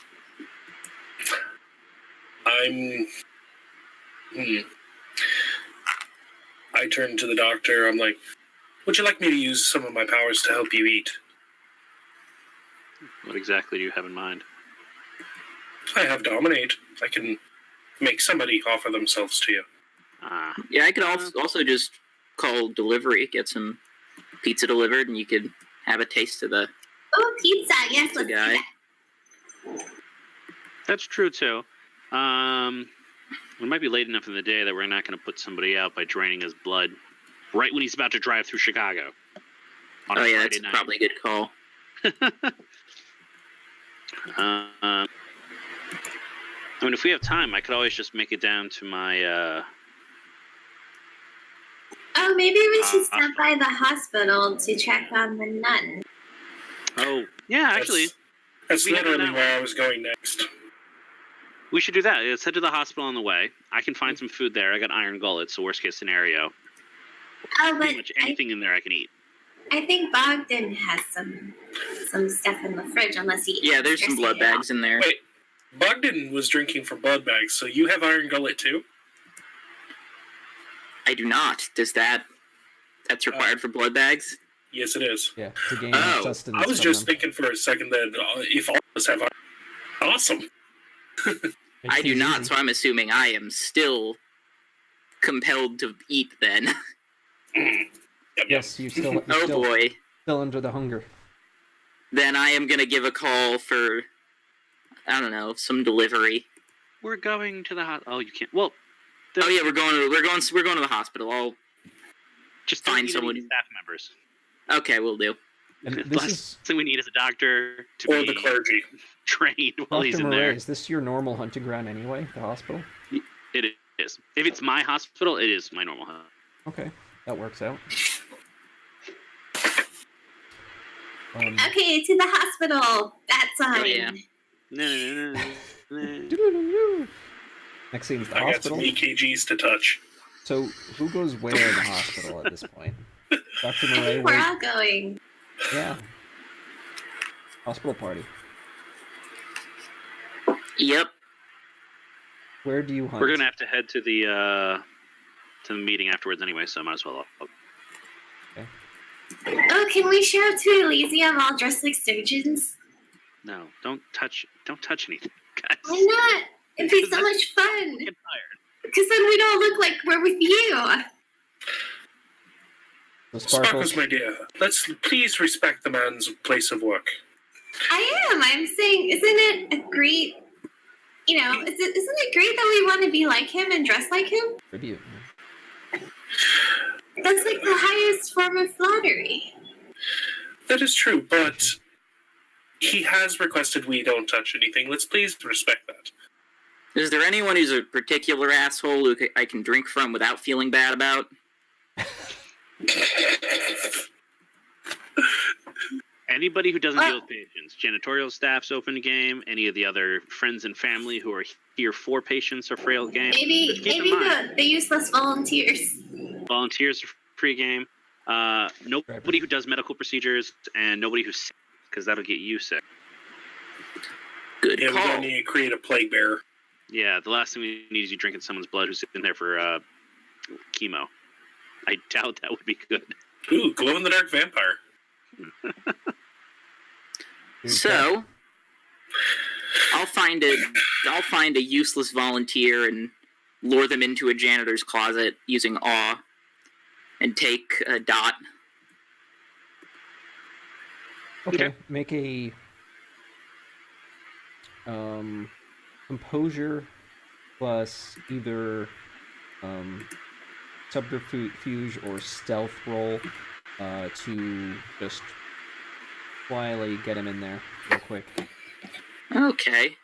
C: I turn to the doctor. I'm like, would you like me to use some of my powers to help you eat?
D: What exactly do you have in mind?
C: I have Dominate. I can make somebody offer themselves to you.
E: Yeah, I could also just call delivery, get some pizza delivered, and you could have a taste of the
B: Oh, pizza! Yes, let's do
E: guy.
B: that.
D: That's true too. We might be late enough in the day that we're not going to put somebody out by draining his blood right when he's about to drive through Chicago.
E: Oh yeah, that's probably a good call.
D: I mean, if we have time, I could always just make it down to my.
B: Oh, maybe we should stop by the hospital to check on the nun.
D: Oh, yeah, actually.
C: That's
D: we have
C: literally
D: an hour.
C: where I was going next.
D: We should do that. Let's head to the hospital on the way. I can find some food there. I got iron gullets, so worst case scenario.
B: Oh, but
D: Pretty much anything in there I can eat.
B: I think Bogdan has some stuff in the fridge, unless he.
E: Yeah, there's some blood bags in there.
C: Wait, Bogdan was drinking from blood bags, so you have iron gullet too?
E: I do not. That's required for blood bags?
C: Yes, it is.
A: Yeah, to gain
E: Oh,
A: sustenance
C: I was
A: from
C: just
A: them.
C: thinking for a second that if all of us have iron, awesome.
E: I do
A: seems
E: not,
A: easy.
E: so I'm assuming I am still compelled to eat then.
C: Yep.
A: Yes, you're
E: Oh boy.
A: still under the hunger.
E: Then I am gonna give a call for, I don't know, some delivery.
D: We're going to the hospital. Oh, you can't. Well,
E: Oh yeah, we're going to the hospital. I'll
D: just
E: find
D: find
E: someone-
D: staff members.
E: Okay, we'll do.
A: And
D: The
A: this
D: last
A: is
D: thing we need is a doctor to
C: Or
D: be
C: the clergy.
D: trained while he's
A: Dr.
D: in
A: Murray.
D: there.
A: Is this your normal hunting ground anyway? The hospital?
D: It is. If it's my hospital, it is my normal hospital.
A: Okay, that works out.
B: Okay, to the hospital. That's fine.
E: Oh, yeah.
D: No.
A: Next scene's the
C: I got
A: hospital.
C: some EKGs to touch.
A: So who goes where in the hospital at this point? Dr. Murray,
B: We're all going.
A: yeah. Hospital party.
E: Yep.
A: Where do you hunt?
D: We're gonna have to head to the meeting afterwards anyway, so I might as well.
B: Oh, can we show up to Elysium all dressed like surgeons?
D: No, don't touch anything, guys.
B: Why not? It'd be so much fun.
D: I'm tired.
B: Because then we don't look like we're with you.
A: The
C: Sparkles, my dear, let's please respect the man's place of work.
B: I am. I'm saying, isn't it a great, isn't it great that we want to be like him and dress like him?
A: Tribute.
B: That's like the highest form of flattery.
C: That is true, but he has requested we don't touch anything. Let's please respect that.
E: Is there anyone who's a particular asshole who I can drink from without feeling bad about?
D: Anybody who doesn't deal with patients, janitorial staff's open game. Any of the other friends and family who are here for patients or frail game.
B: Maybe the useless volunteers.
D: Volunteers are free game. Nobody who does medical procedures and nobody who's sick, because that'll get you sick.
E: Good
C: Yeah, we're
E: call.
C: going to need to create a plague bearer.
D: Yeah, the last thing we need is you drinking someone's blood who's in there for chemo. I doubt that would be good.
C: Ooh, glow-in-the-dark vampire.
E: So, I'll find a useless volunteer and lure them into a janitor's closet using awe, and take a dot.
A: Okay, make a composure plus either subterfuge or stealth roll to just quietly get him in there real quick.
E: Okay.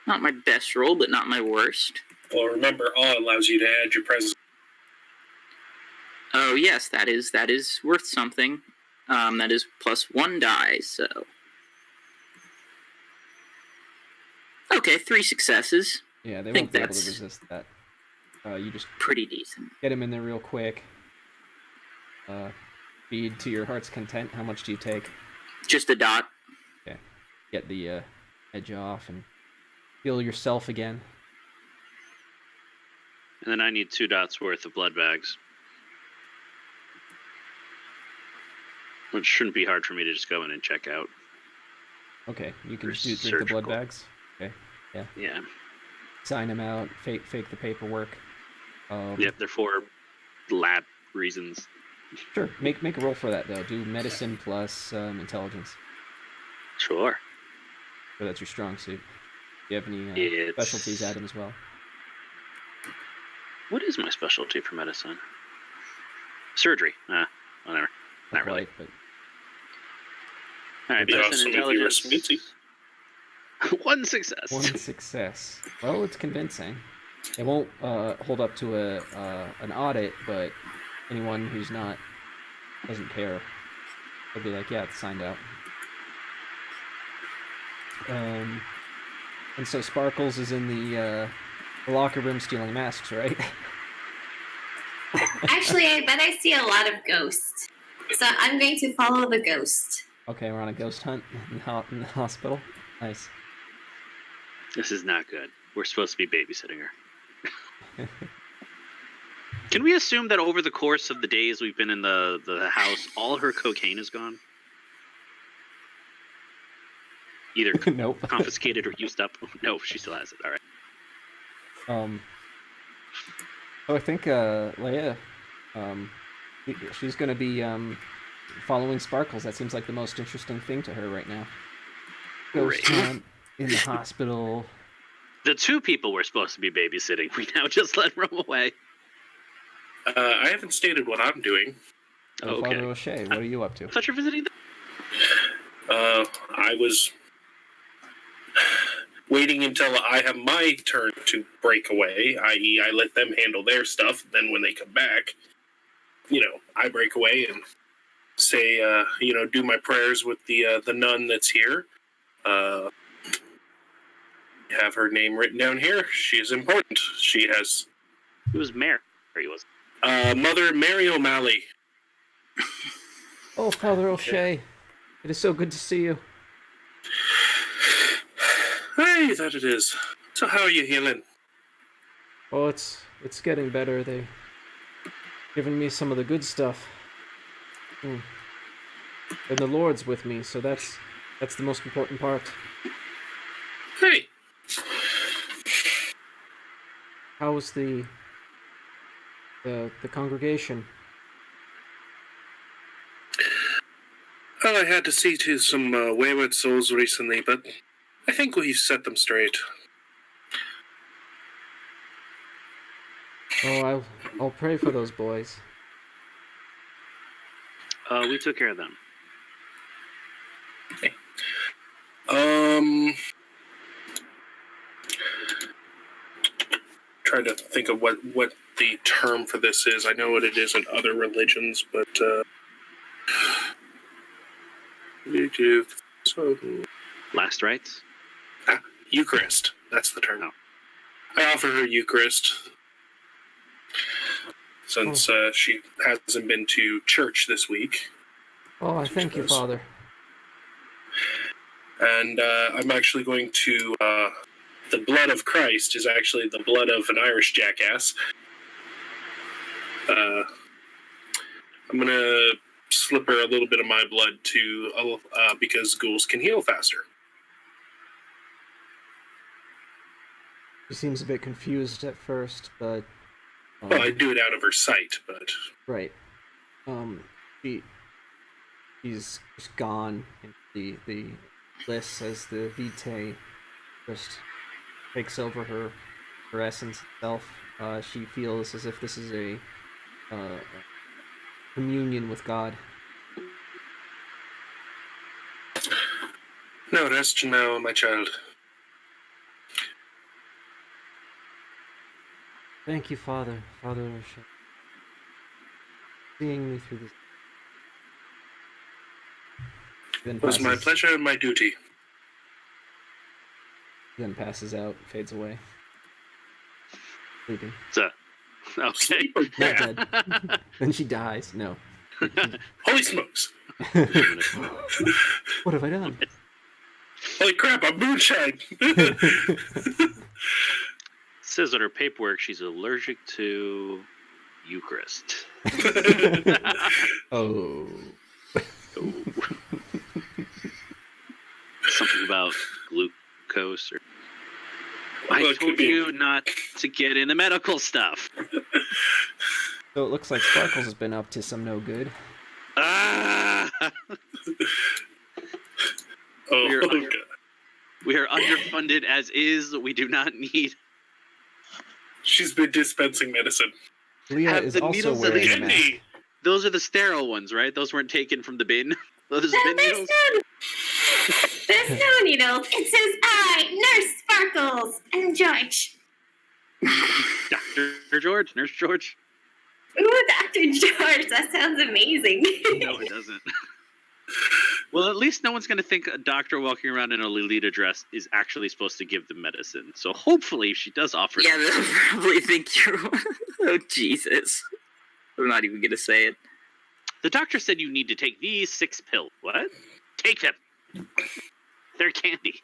E: Not my best roll, but not my worst.
C: Well, remember, awe allows you to add your presence.
E: Oh yes, that is worth something. That is plus 1 die, so Okay, 3 successes.
A: Yeah, they
E: Think
A: won't be able to
E: that's-
A: resist that. You just
E: Pretty decent.
A: get him in there real quick. Feed to your heart's content. How much do you take?
E: Just a dot.
A: Okay. Get the edge off and feel yourself again.
D: And then I need 2 dots worth of blood bags. Which shouldn't be hard for me to just go in and check out.
A: Okay, you can
D: For
A: just drink the blood
D: surgical.
A: bags. Okay,
D: Yeah.
A: sign them out. Fake the paperwork.
D: Yep, they're for lab reasons.
A: Sure. Make a roll for that though. Do medicine plus intelligence.
D: Sure.
A: So that's your strong suit. Do you have any
D: It's-
A: specialties add in as well?
D: What is my specialty for medicine? Surgery. Whatever. Not really.
A: quite, but
D: All right,
C: Yeah,
D: medicine
C: so if you were
D: intelligence.
C: Smithy.
D: 1 success.
A: one success. Well, it's convincing. It won't hold up to an audit, but anyone who's doesn't care, they'll be like, yeah, it's signed out. And so Sparkles is in the locker room stealing masks, right?
B: Actually, I bet I see a lot of ghosts. So I'm going to follow the ghost.
A: Okay, we're on a ghost hunt in the hospital. Nice.
D: This is not good. We're supposed to be babysitting her. Can we assume that over the course of the days we've been in the house, all her cocaine is gone? Either
A: Nope.
D: confiscated or used up? No, she still has it. All right.
A: So I think Leia, she's going to be following Sparkles. That seems like the most interesting thing to her right now. Ghost
D: Great.
A: hunt in the hospital.
D: The 2 people we're supposed to be babysitting, we now just let roam away.
C: I haven't stated what I'm doing.
A: Oh,
D: Okay.
A: Father O'Shea, what are you up to?
D: I thought you're visiting them.
C: I was waiting until I have my turn to break away, i.e., I let them handle their stuff. Then when they come back, I break away and say, do my prayers with the nun that's here. Have her name written down here. She is important. She has
D: It was Mary. He was.
C: Mother Mary O'Malley.
A: Oh, Father O'Shea, it is so good to see you.
C: Hey, that it is. So how are you healing?
A: Oh, it's getting better. They giving me some of the good stuff. And the Lord's with me, so that's the most important part.
C: Hey.
A: How was the congregation?
C: Well, I had to see to some wayward souls recently, but I think we've set them straight.
A: Oh, I'll pray for those boys.
D: We took care of them.
C: Trying to think of what the term for this is. I know what it is in other religions, but
D: Last rites?
C: Eucharist. That's the term.
D: Oh.
C: I offer her Eucharist since she hasn't been to church this week.
A: Oh, I thank you, Father.
C: And I'm actually going to... the blood of Christ is actually the blood of an Irish jackass. I'm going to slip her a little bit of my blood to because ghouls can heal faster.
A: She seems a bit confused at first, but...
C: Well, I do it out of her sight, but...
A: Right. She's just gone into the bliss as the vitae just takes over her essence itself. She feels as if this is a communion with God.
C: No, rest now, my child.
A: Thank you, Father O'Shea. Seeing me through this. Then
C: It was my
A: passes-
C: pleasure and my duty.
A: Then passes out, fades away. Sleeping.
D: So, okay.
C: Sleep or
A: Not
C: death?
A: dead. Then she dies. No.
C: Holy smokes!
A: What have I done?
C: Holy crap! I'm moonshine.
D: Says on her paperwork she's allergic to Eucharist.
A: Oh.
D: Oh. Something about glucose or.
C: Well,
D: I
C: it could
D: told
C: be.
D: you not to get into medical stuff.
A: So it looks like Sparkles has been up to some no good.
D: Ah!
C: Oh,
D: We're-
C: God.
D: We are underfunded as is. We do not need.
C: She's been dispensing medicine.
A: Leah
D: Have
A: is
D: the
A: also
D: needles
A: wearing a
D: deleted?
A: mask.
C: Candy.
D: Those are the sterile ones, right? Those weren't taken from the bin. Those bin needles.
B: There's no needles. It says I, Nurse Sparkles, and George.
D: Dr. George, Nurse George.
B: Ooh, Dr. George, that sounds amazing.
D: No, it doesn't. Well, at least no one's going to think a doctor walking around in a Lolita dress is actually supposed to give them medicine. So hopefully she does offer
E: Yeah, they'll probably think you're. Oh, Jesus. I'm not even going to say it.
D: The doctor said you need to take these 6 pills. What? Take them. They're candy.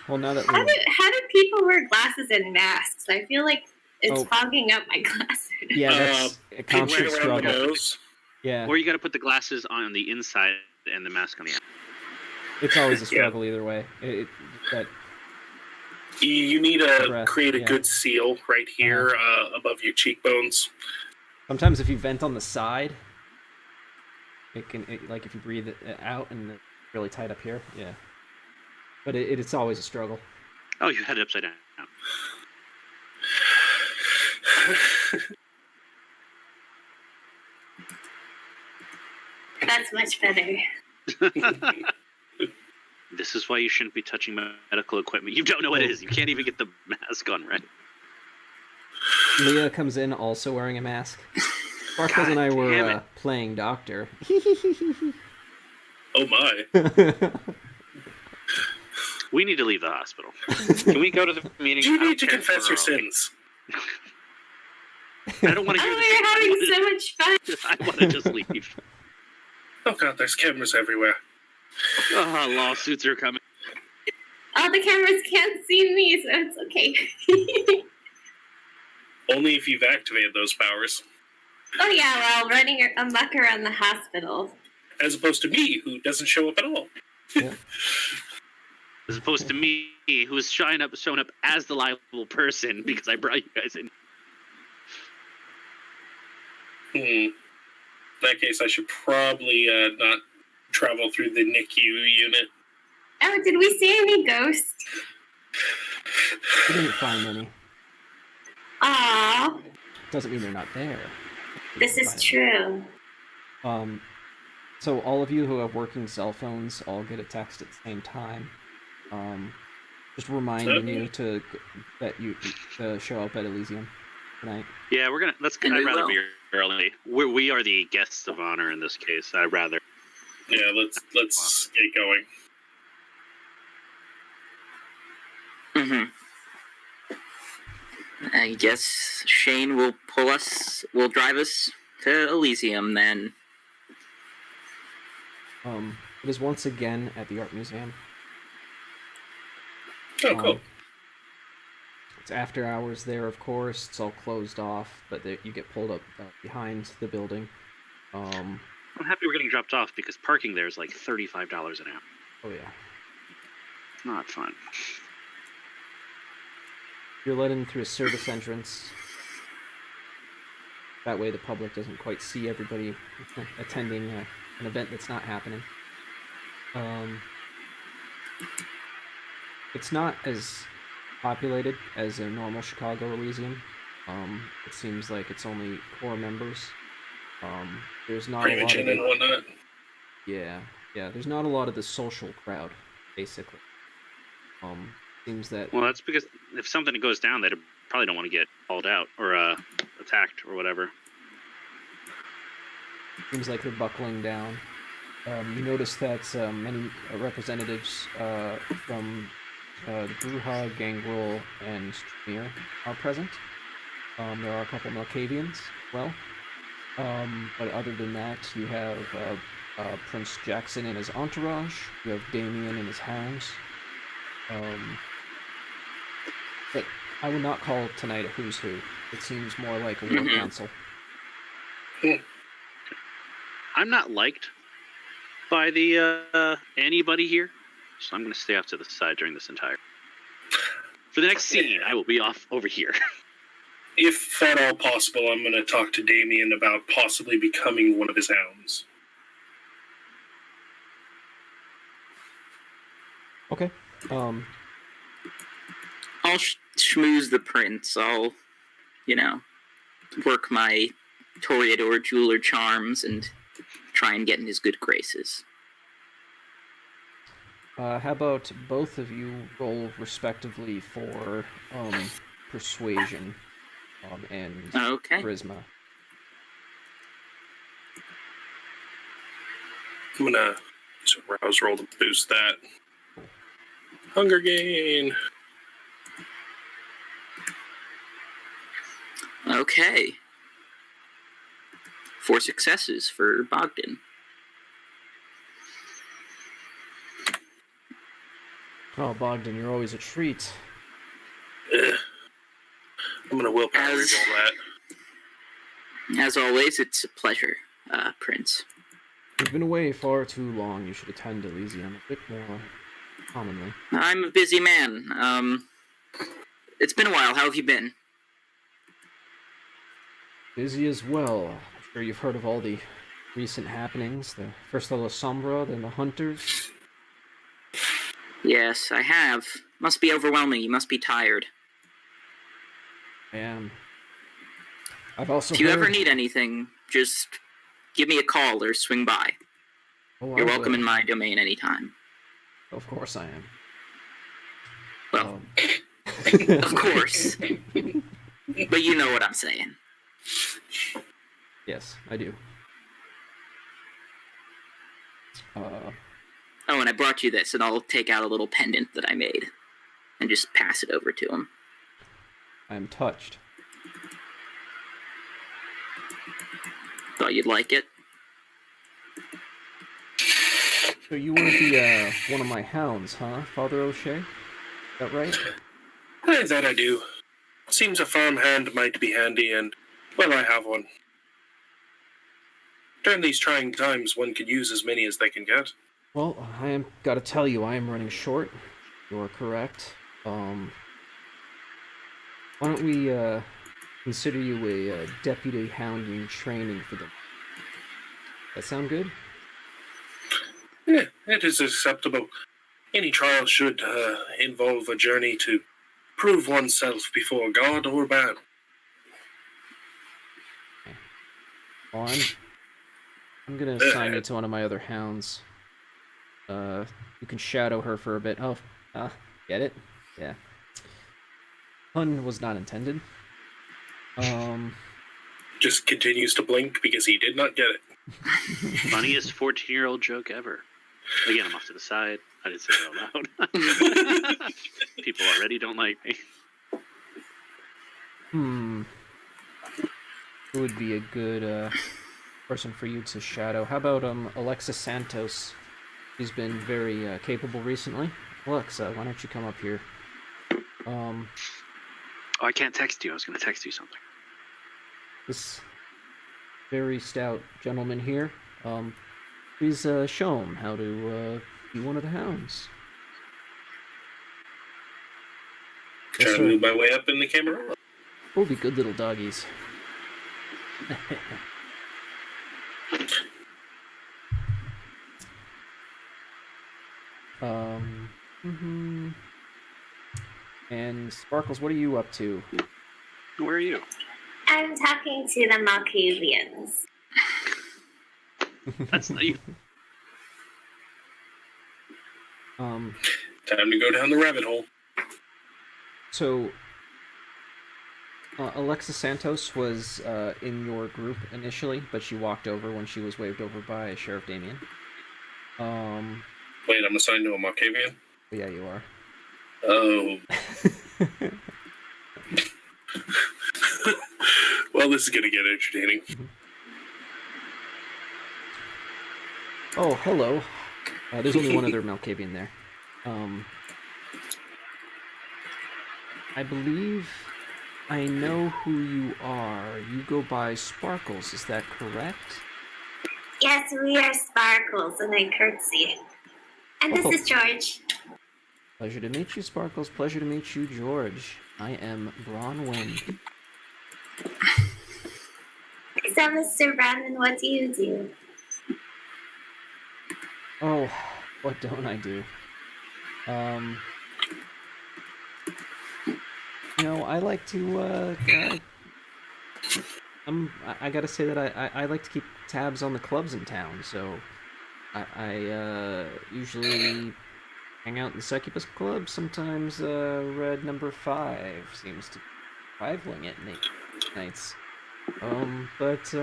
A: Well, now that
B: How
A: we're...
B: do people wear glasses and masks? I feel like it's
A: Oh.
B: fogging up my glasses.
A: Yeah, that's a
C: Right
A: constant
C: around the
A: struggle.
C: nose.
A: Yeah,
D: Or you got to put the glasses on the inside and the mask on the outside.
A: it's always a
C: Yeah.
A: struggle either way. That
C: You need to
A: Breath,
C: create a
A: yeah.
C: good seal right here above your cheekbones.
A: sometimes if you vent on the side, like if you breathe it out and it's really tight up here, yeah. But it's always a struggle.
D: Oh, you had it upside down.
B: That's much better.
D: This is why you shouldn't be touching medical equipment. You don't know what it is. You can't even get the mask on right.
A: Leah comes in also wearing a mask. Sparkles
D: God
A: and I
D: damn
A: were
D: it.
A: playing doctor.
C: Oh my.
D: We need to leave the hospital. Can we go to the meeting?
C: You
D: I don't
C: need to
D: care
C: confess
D: if
C: your
D: we're early.
C: sins.
D: I don't want to hear
B: Oh,
D: this.
B: we're having so much fun.
D: I want to just leave.
C: Oh god, there's cameras everywhere.
D: Oh, lawsuits are coming.
B: All the cameras can't see me, so it's okay.
C: Only if you've activated those powers.
B: Oh yeah, well, running amok around the hospital.
C: As opposed to me, who doesn't show up at all.
D: As opposed to me, who's shown up as the liable person because I brought you guys in.
C: In that case, I should probably not travel through the NICU unit.
B: Oh, did we see any ghosts?
A: We didn't find any.
B: Aw,
A: Doesn't mean they're not there.
B: this is true.
A: So all of you who have working cell phones all get a text at the same time. Just reminding you to show up at Elysium tonight.
D: Yeah, we're gonna.
E: And
D: I'd
E: we
D: rather
E: will.
D: be early. We are the guests of honor in this case. I'd rather.
C: Yeah, let's get going.
E: I guess Shane will drive us to Elysium then.
A: It is once again at the art museum.
C: Oh, cool.
A: It's after hours there, of course. It's all closed off, but you get pulled up behind the building.
D: I'm happy we're getting dropped off because parking there is like $35 an hour.
A: Oh yeah.
D: Not fun.
A: You're let in through a service entrance. That way the public doesn't quite see everybody attending an event that's not happening. It's not as populated as a normal Chicago Elysium. It seems like it's only core members. There's not a lot of
C: Primogen and whatnot.
A: yeah, there's not a lot of the social crowd, basically. Seems that
D: Well, that's because if something goes down, they probably don't want to get called out or attacked or whatever.
A: seems like they're buckling down. You notice that many representatives from Bruja, Gangrel, and Tremere are present. There are a couple Malkavians as well. But other than that, you have Prince Jackson and his entourage. You have Damien and his hounds. But I would not call tonight a who's who. It seems more like a war council.
D: I'm not liked by the anybody here, so I'm going to stay off to the side during this entire. For the next scene, I will be off over here.
C: If at all possible, I'm going to talk to Damien about possibly becoming one of his hounds.
A: Okay.
E: I'll schmooze the prince. I'll, work my Toreador jeweler charms and try and get in his good graces.
A: How about both of you roll respectively for persuasion and charisma?
C: I'm gonna rouse roll to boost that. Hunger gain.
E: Okay. 4 successes for Bogdan.
A: Oh, Bogdan, you're always a treat.
C: I'm gonna willpower roll that.
E: As always, it's a pleasure, Prince.
A: You've been away far too long. You should attend Elysium a bit more commonly.
E: I'm a busy man. It's been a while. How have you been?
A: Busy as well. I'm sure you've heard of all the recent happenings. The First of La Sombra, then the Hunters.
E: Yes, I have. Must be overwhelming. You must be tired.
A: I am. I've also
E: If you ever need anything, just give me a call or swing by.
A: Oh,
E: You're welcome in my domain anytime.
A: Of course I am.
E: Well, of course. But you know what I'm saying.
A: Yes, I do.
E: Oh, and I brought you this, and I'll take out a little pendant that I made and just pass it over to him.
A: I'm touched.
E: Thought you'd like it.
A: So you want to be one of my hounds, huh, Father O'Shea? Is that right?
C: That I do. Seems a farm hand might be handy, and, well, I have one. During these trying times, one could use as many as they can get.
A: Well, gotta tell you, I am running short. You're correct. Why don't we, consider you a deputy hound in training for them? That sound good?
C: Yeah, it is acceptable. Any trial should involve a journey to prove oneself before God or man.
A: Well, I'm gonna assign you to one of my other hounds. You can shadow her for a bit. Oh, get it? Yeah. Pun was not intended.
C: Just continues to blink because he did not get it.
D: Funniest 14-year-old joke ever. Again, I'm off to the side. I didn't say it out loud. People already don't like me.
A: Who would be a good person for you to shadow? How about Alexis Santos? She's been very capable recently. Alexa, why don't you come up here?
D: Oh, I can't text you. I was going to text you something.
A: This very stout gentleman here. Please show him how to be one of the hounds.
C: Trying to move my way up in the camera.
A: We'll be good little doggies. And Sparkles, what are you up to?
D: Where are you?
B: I'm talking to the Malkavians.
D: That's not you.
C: Time to go down the rabbit hole.
A: So, Alexa Santos was in your group initially, but she walked over when she was waved over by Sheriff Damien.
C: Wait, I'm assigned to a Malkavian?
A: Yeah, you are.
C: Oh. Well, this is going to get entertaining.
A: Oh, hello. There's only one other Malkavian there. I believe I know who you are. You go by Sparkles, is that correct?
B: Yes, we are Sparkles, and I curtsy. And this is George.
A: Pleasure to meet you, Sparkles. Pleasure to meet you, George. I am Bronwyn.
B: So, Mr. Brandon, what do you do?
A: Oh, what don't I do? I like to, I gotta say that I like to keep tabs on the clubs in town, so I usually hang out in the Succubus Club. Sometimes, Red number 5 seems to be rivaling it nights. But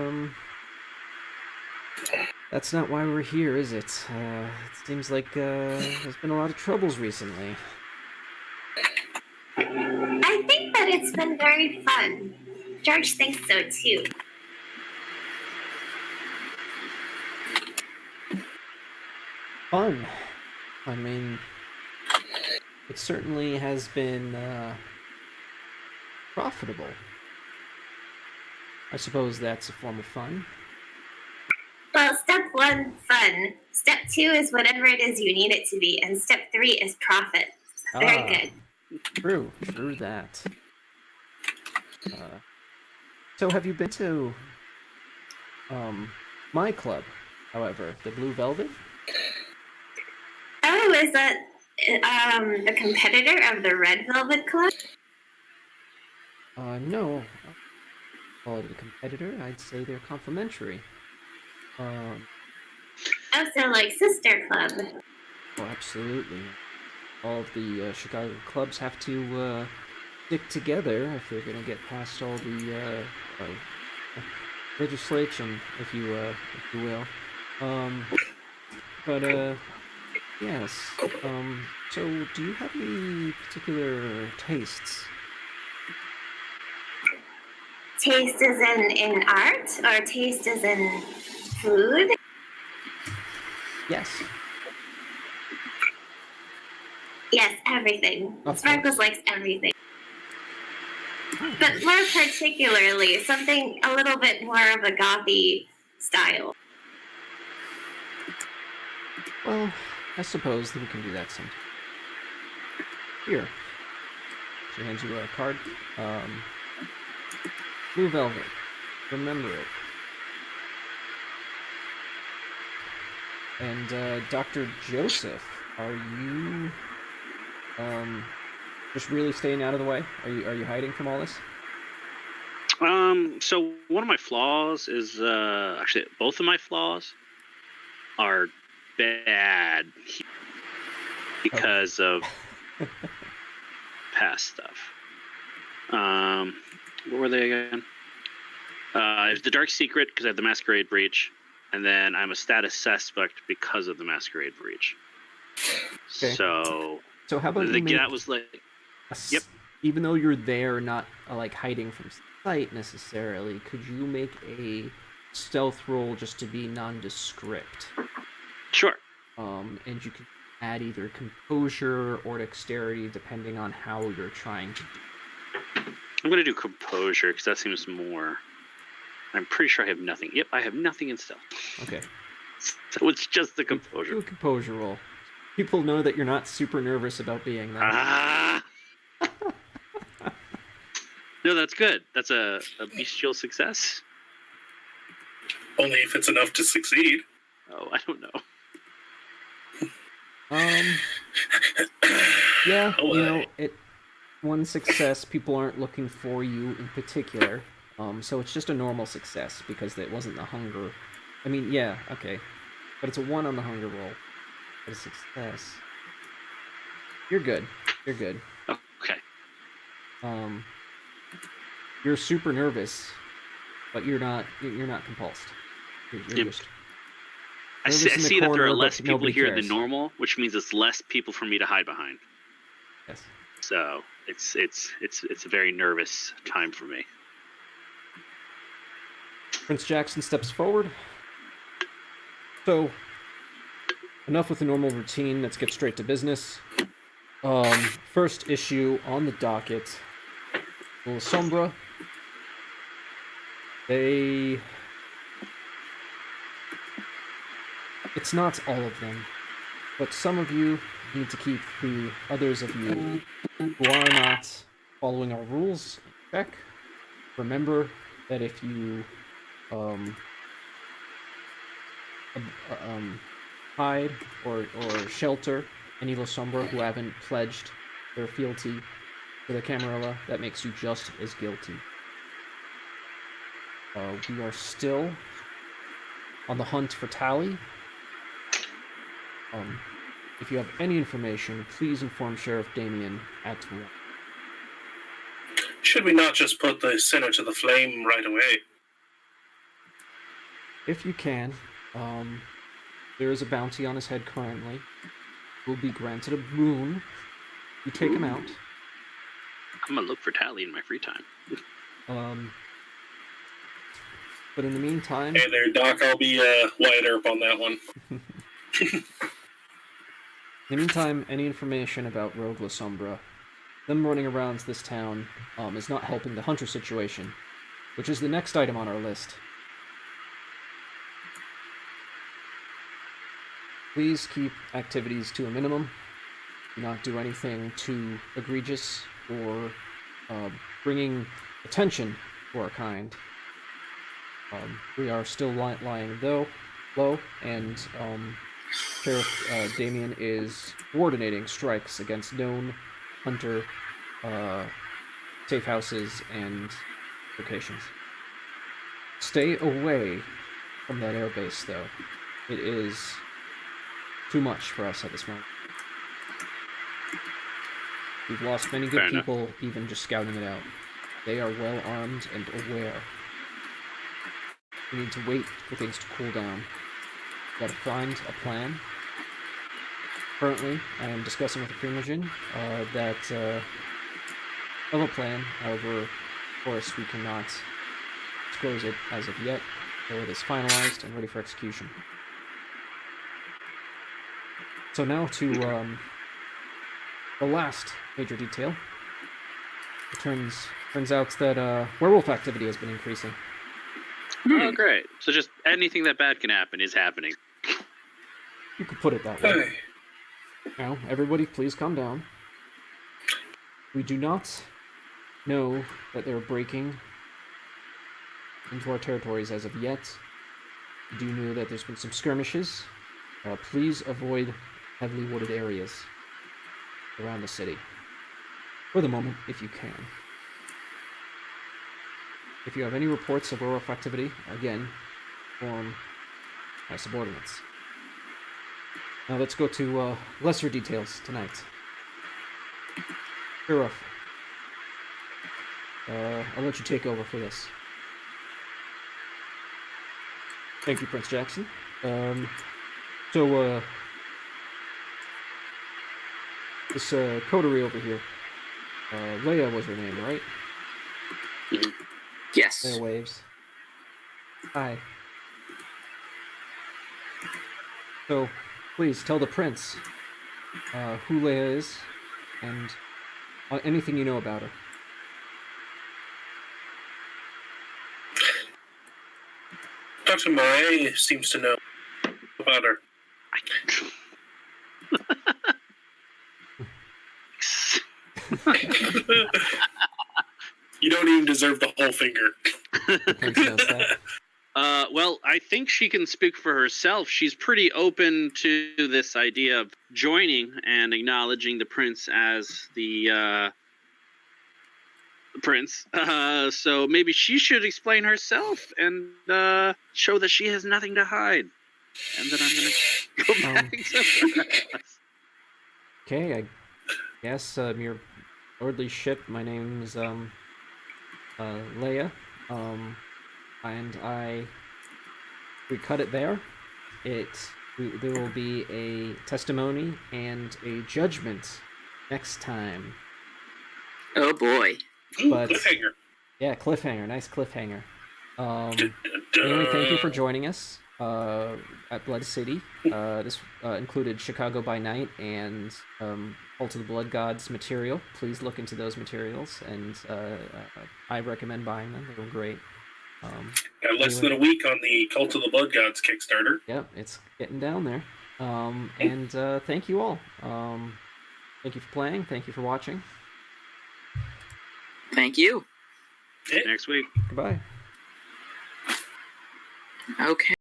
A: that's not why we're here, is it? It seems like, there's been a lot of troubles recently.
B: I think that it's been very fun. George thinks so too.
A: Fun. I mean, it certainly has been, profitable. I suppose that's a form of fun.
B: Well, step 1, fun. Step 2 is whatever it is you need it to be. And step 3 is profit. Very good.
A: True that. So have you been to, my club, however, the Blue Velvet?
B: Oh, is that a competitor of the Red Velvet Club?
A: No. Call it a competitor. I'd say they're complimentary.
B: Oh, so like Sister Club.
A: Oh, absolutely. All of the Chicago clubs have to stick together if they're going to get past all the legislation, if you will. But yes. So, do you have any particular tastes?
B: Taste is in art, or taste is in food?
A: Yes.
B: Yes, everything.
A: Of
B: Sparkles
A: course.
B: likes everything. But more particularly, something a little bit more of a gothy style.
A: Well, I suppose that we can do that sometime. Here. She hands you a card. Blue Velvet. Remember it. And, Dr. Joseph, are you, just really staying out of the way? Are you hiding from all this?
D: So one of my flaws is, actually, both of my flaws are bad because of past stuff. What were they again? It's the Dark Secret because I have the Masquerade breach, and then I'm a status suspect because of the Masquerade breach.
A: Okay.
D: So
A: how about you make
D: that was like, yep.
A: Even though you're there, not like hiding from sight necessarily, could you make a stealth roll just to be nondescript?
D: Sure.
A: And you can add either composure or dexterity depending on how you're trying to do.
D: I'm gonna do composure because that seems more. I'm pretty sure I have nothing. Yep, I have nothing in stealth.
A: Okay.
D: So it's just the composure.
A: Do a composure roll. People know that you're not super nervous about being there.
D: No, that's good. That's a bestial success.
C: Only if it's enough to succeed.
D: Oh, I don't know.
A: Yeah,
C: Oh,
A: one success, people aren't looking for you in particular. So it's just a normal success because it wasn't the hunger. I mean, yeah, okay. But it's a 1 on the hunger roll. But a success. You're good. You're good.
D: Okay.
A: You're super nervous, but you're not compulsed. You're
D: Yep.
A: just...
D: I
A: Nervous in the
D: see that there are
A: corner,
D: less
A: but
D: people
A: nobody
D: here
A: cares.
D: than normal, which means it's less people for me to hide behind.
A: Yes.
D: So it's a very nervous time for me.
A: Prince Jackson steps forward. So, enough with the normal routine. Let's get straight to business. First issue on the docket. La Sombra. It's not all of them, but some of you need to keep the others of you who are not following our rules in check. Remember that if you hide or shelter any La Sombra who haven't pledged their fealty to the Camarilla, that makes you just as guilty. We are still on the hunt for Tally. If you have any information, please inform Sheriff Damien at once.
C: Should we not just put the sinner to the flame right away?
A: If you can, there is a bounty on his head currently. Will be granted a boon. You take him out.
D: I'm gonna look for Tally in my free time.
A: But in the meantime...
C: Hey there, Doc. I'll be Wyatt Earp on that one.
A: In the meantime, any information about Rogue La Sombra, them running around this town, is not helping the hunter situation, which is the next item on our list. Please keep activities to a minimum. Do not do anything too egregious or bringing attention to our kind. We are still lying low, and Sheriff Damien is coordinating strikes against known hunter safe houses and locations. Stay away from that airbase, though. It is too much for us at this moment. We've lost many good people even just scouting it out. They are well armed and aware. We need to wait for things to cool down. Gotta find a plan. Currently, I am discussing with the Primogen that of a plan. However, of course, we cannot disclose it as of yet, though it is finalized and ready for execution. So now to the last major detail. It turns out that werewolf activity has been increasing.
D: Oh, great. So just anything that bad can happen is happening.
A: You could put it that way. Now, everybody, please calm down. We do not know that they're breaking into our territories as of yet. We do know that there's been some skirmishes. Please avoid heavily wooded areas around the city. For the moment, if you can. If you have any reports of werewolf activity, again, inform my subordinates. Now let's go to lesser details tonight. Sheriff, I'll let you take over for this. Thank you, Prince Jackson. This Coterie over here, Leia was her name, right?
E: Yes.
A: Leia waves. Hi. So, please tell the prince who Leia is and anything you know about her.
C: Dr. Moray seems to know about her. You don't even deserve the whole finger.
D: Well, I think she can speak for herself. She's pretty open to this idea of joining and acknowledging the prince as the prince. So maybe she should explain herself and show that she has nothing to hide. And then I'm going to go back to her.
A: Okay, I guess your lordly ship, my name is Leia, and we cut it there. there will be a testimony and a judgment next time.
E: Oh boy.
C: Ooh,
A: But-
C: cliffhanger.
A: Yeah, cliffhanger, nice cliffhanger. Anyway, thank you for joining us at Blood City. This included Chicago by Night and Cult of the Blood Gods material. Please look into those materials, and I recommend buying them. They were great.
C: Got less than a week on the Cult of the Blood Gods Kickstarter.
A: Yep, it's getting down there. And thank you all. Thank you for playing. Thank you for watching.
E: Thank you.
C: Yeah.
D: Next week.
A: Goodbye.
E: Okay.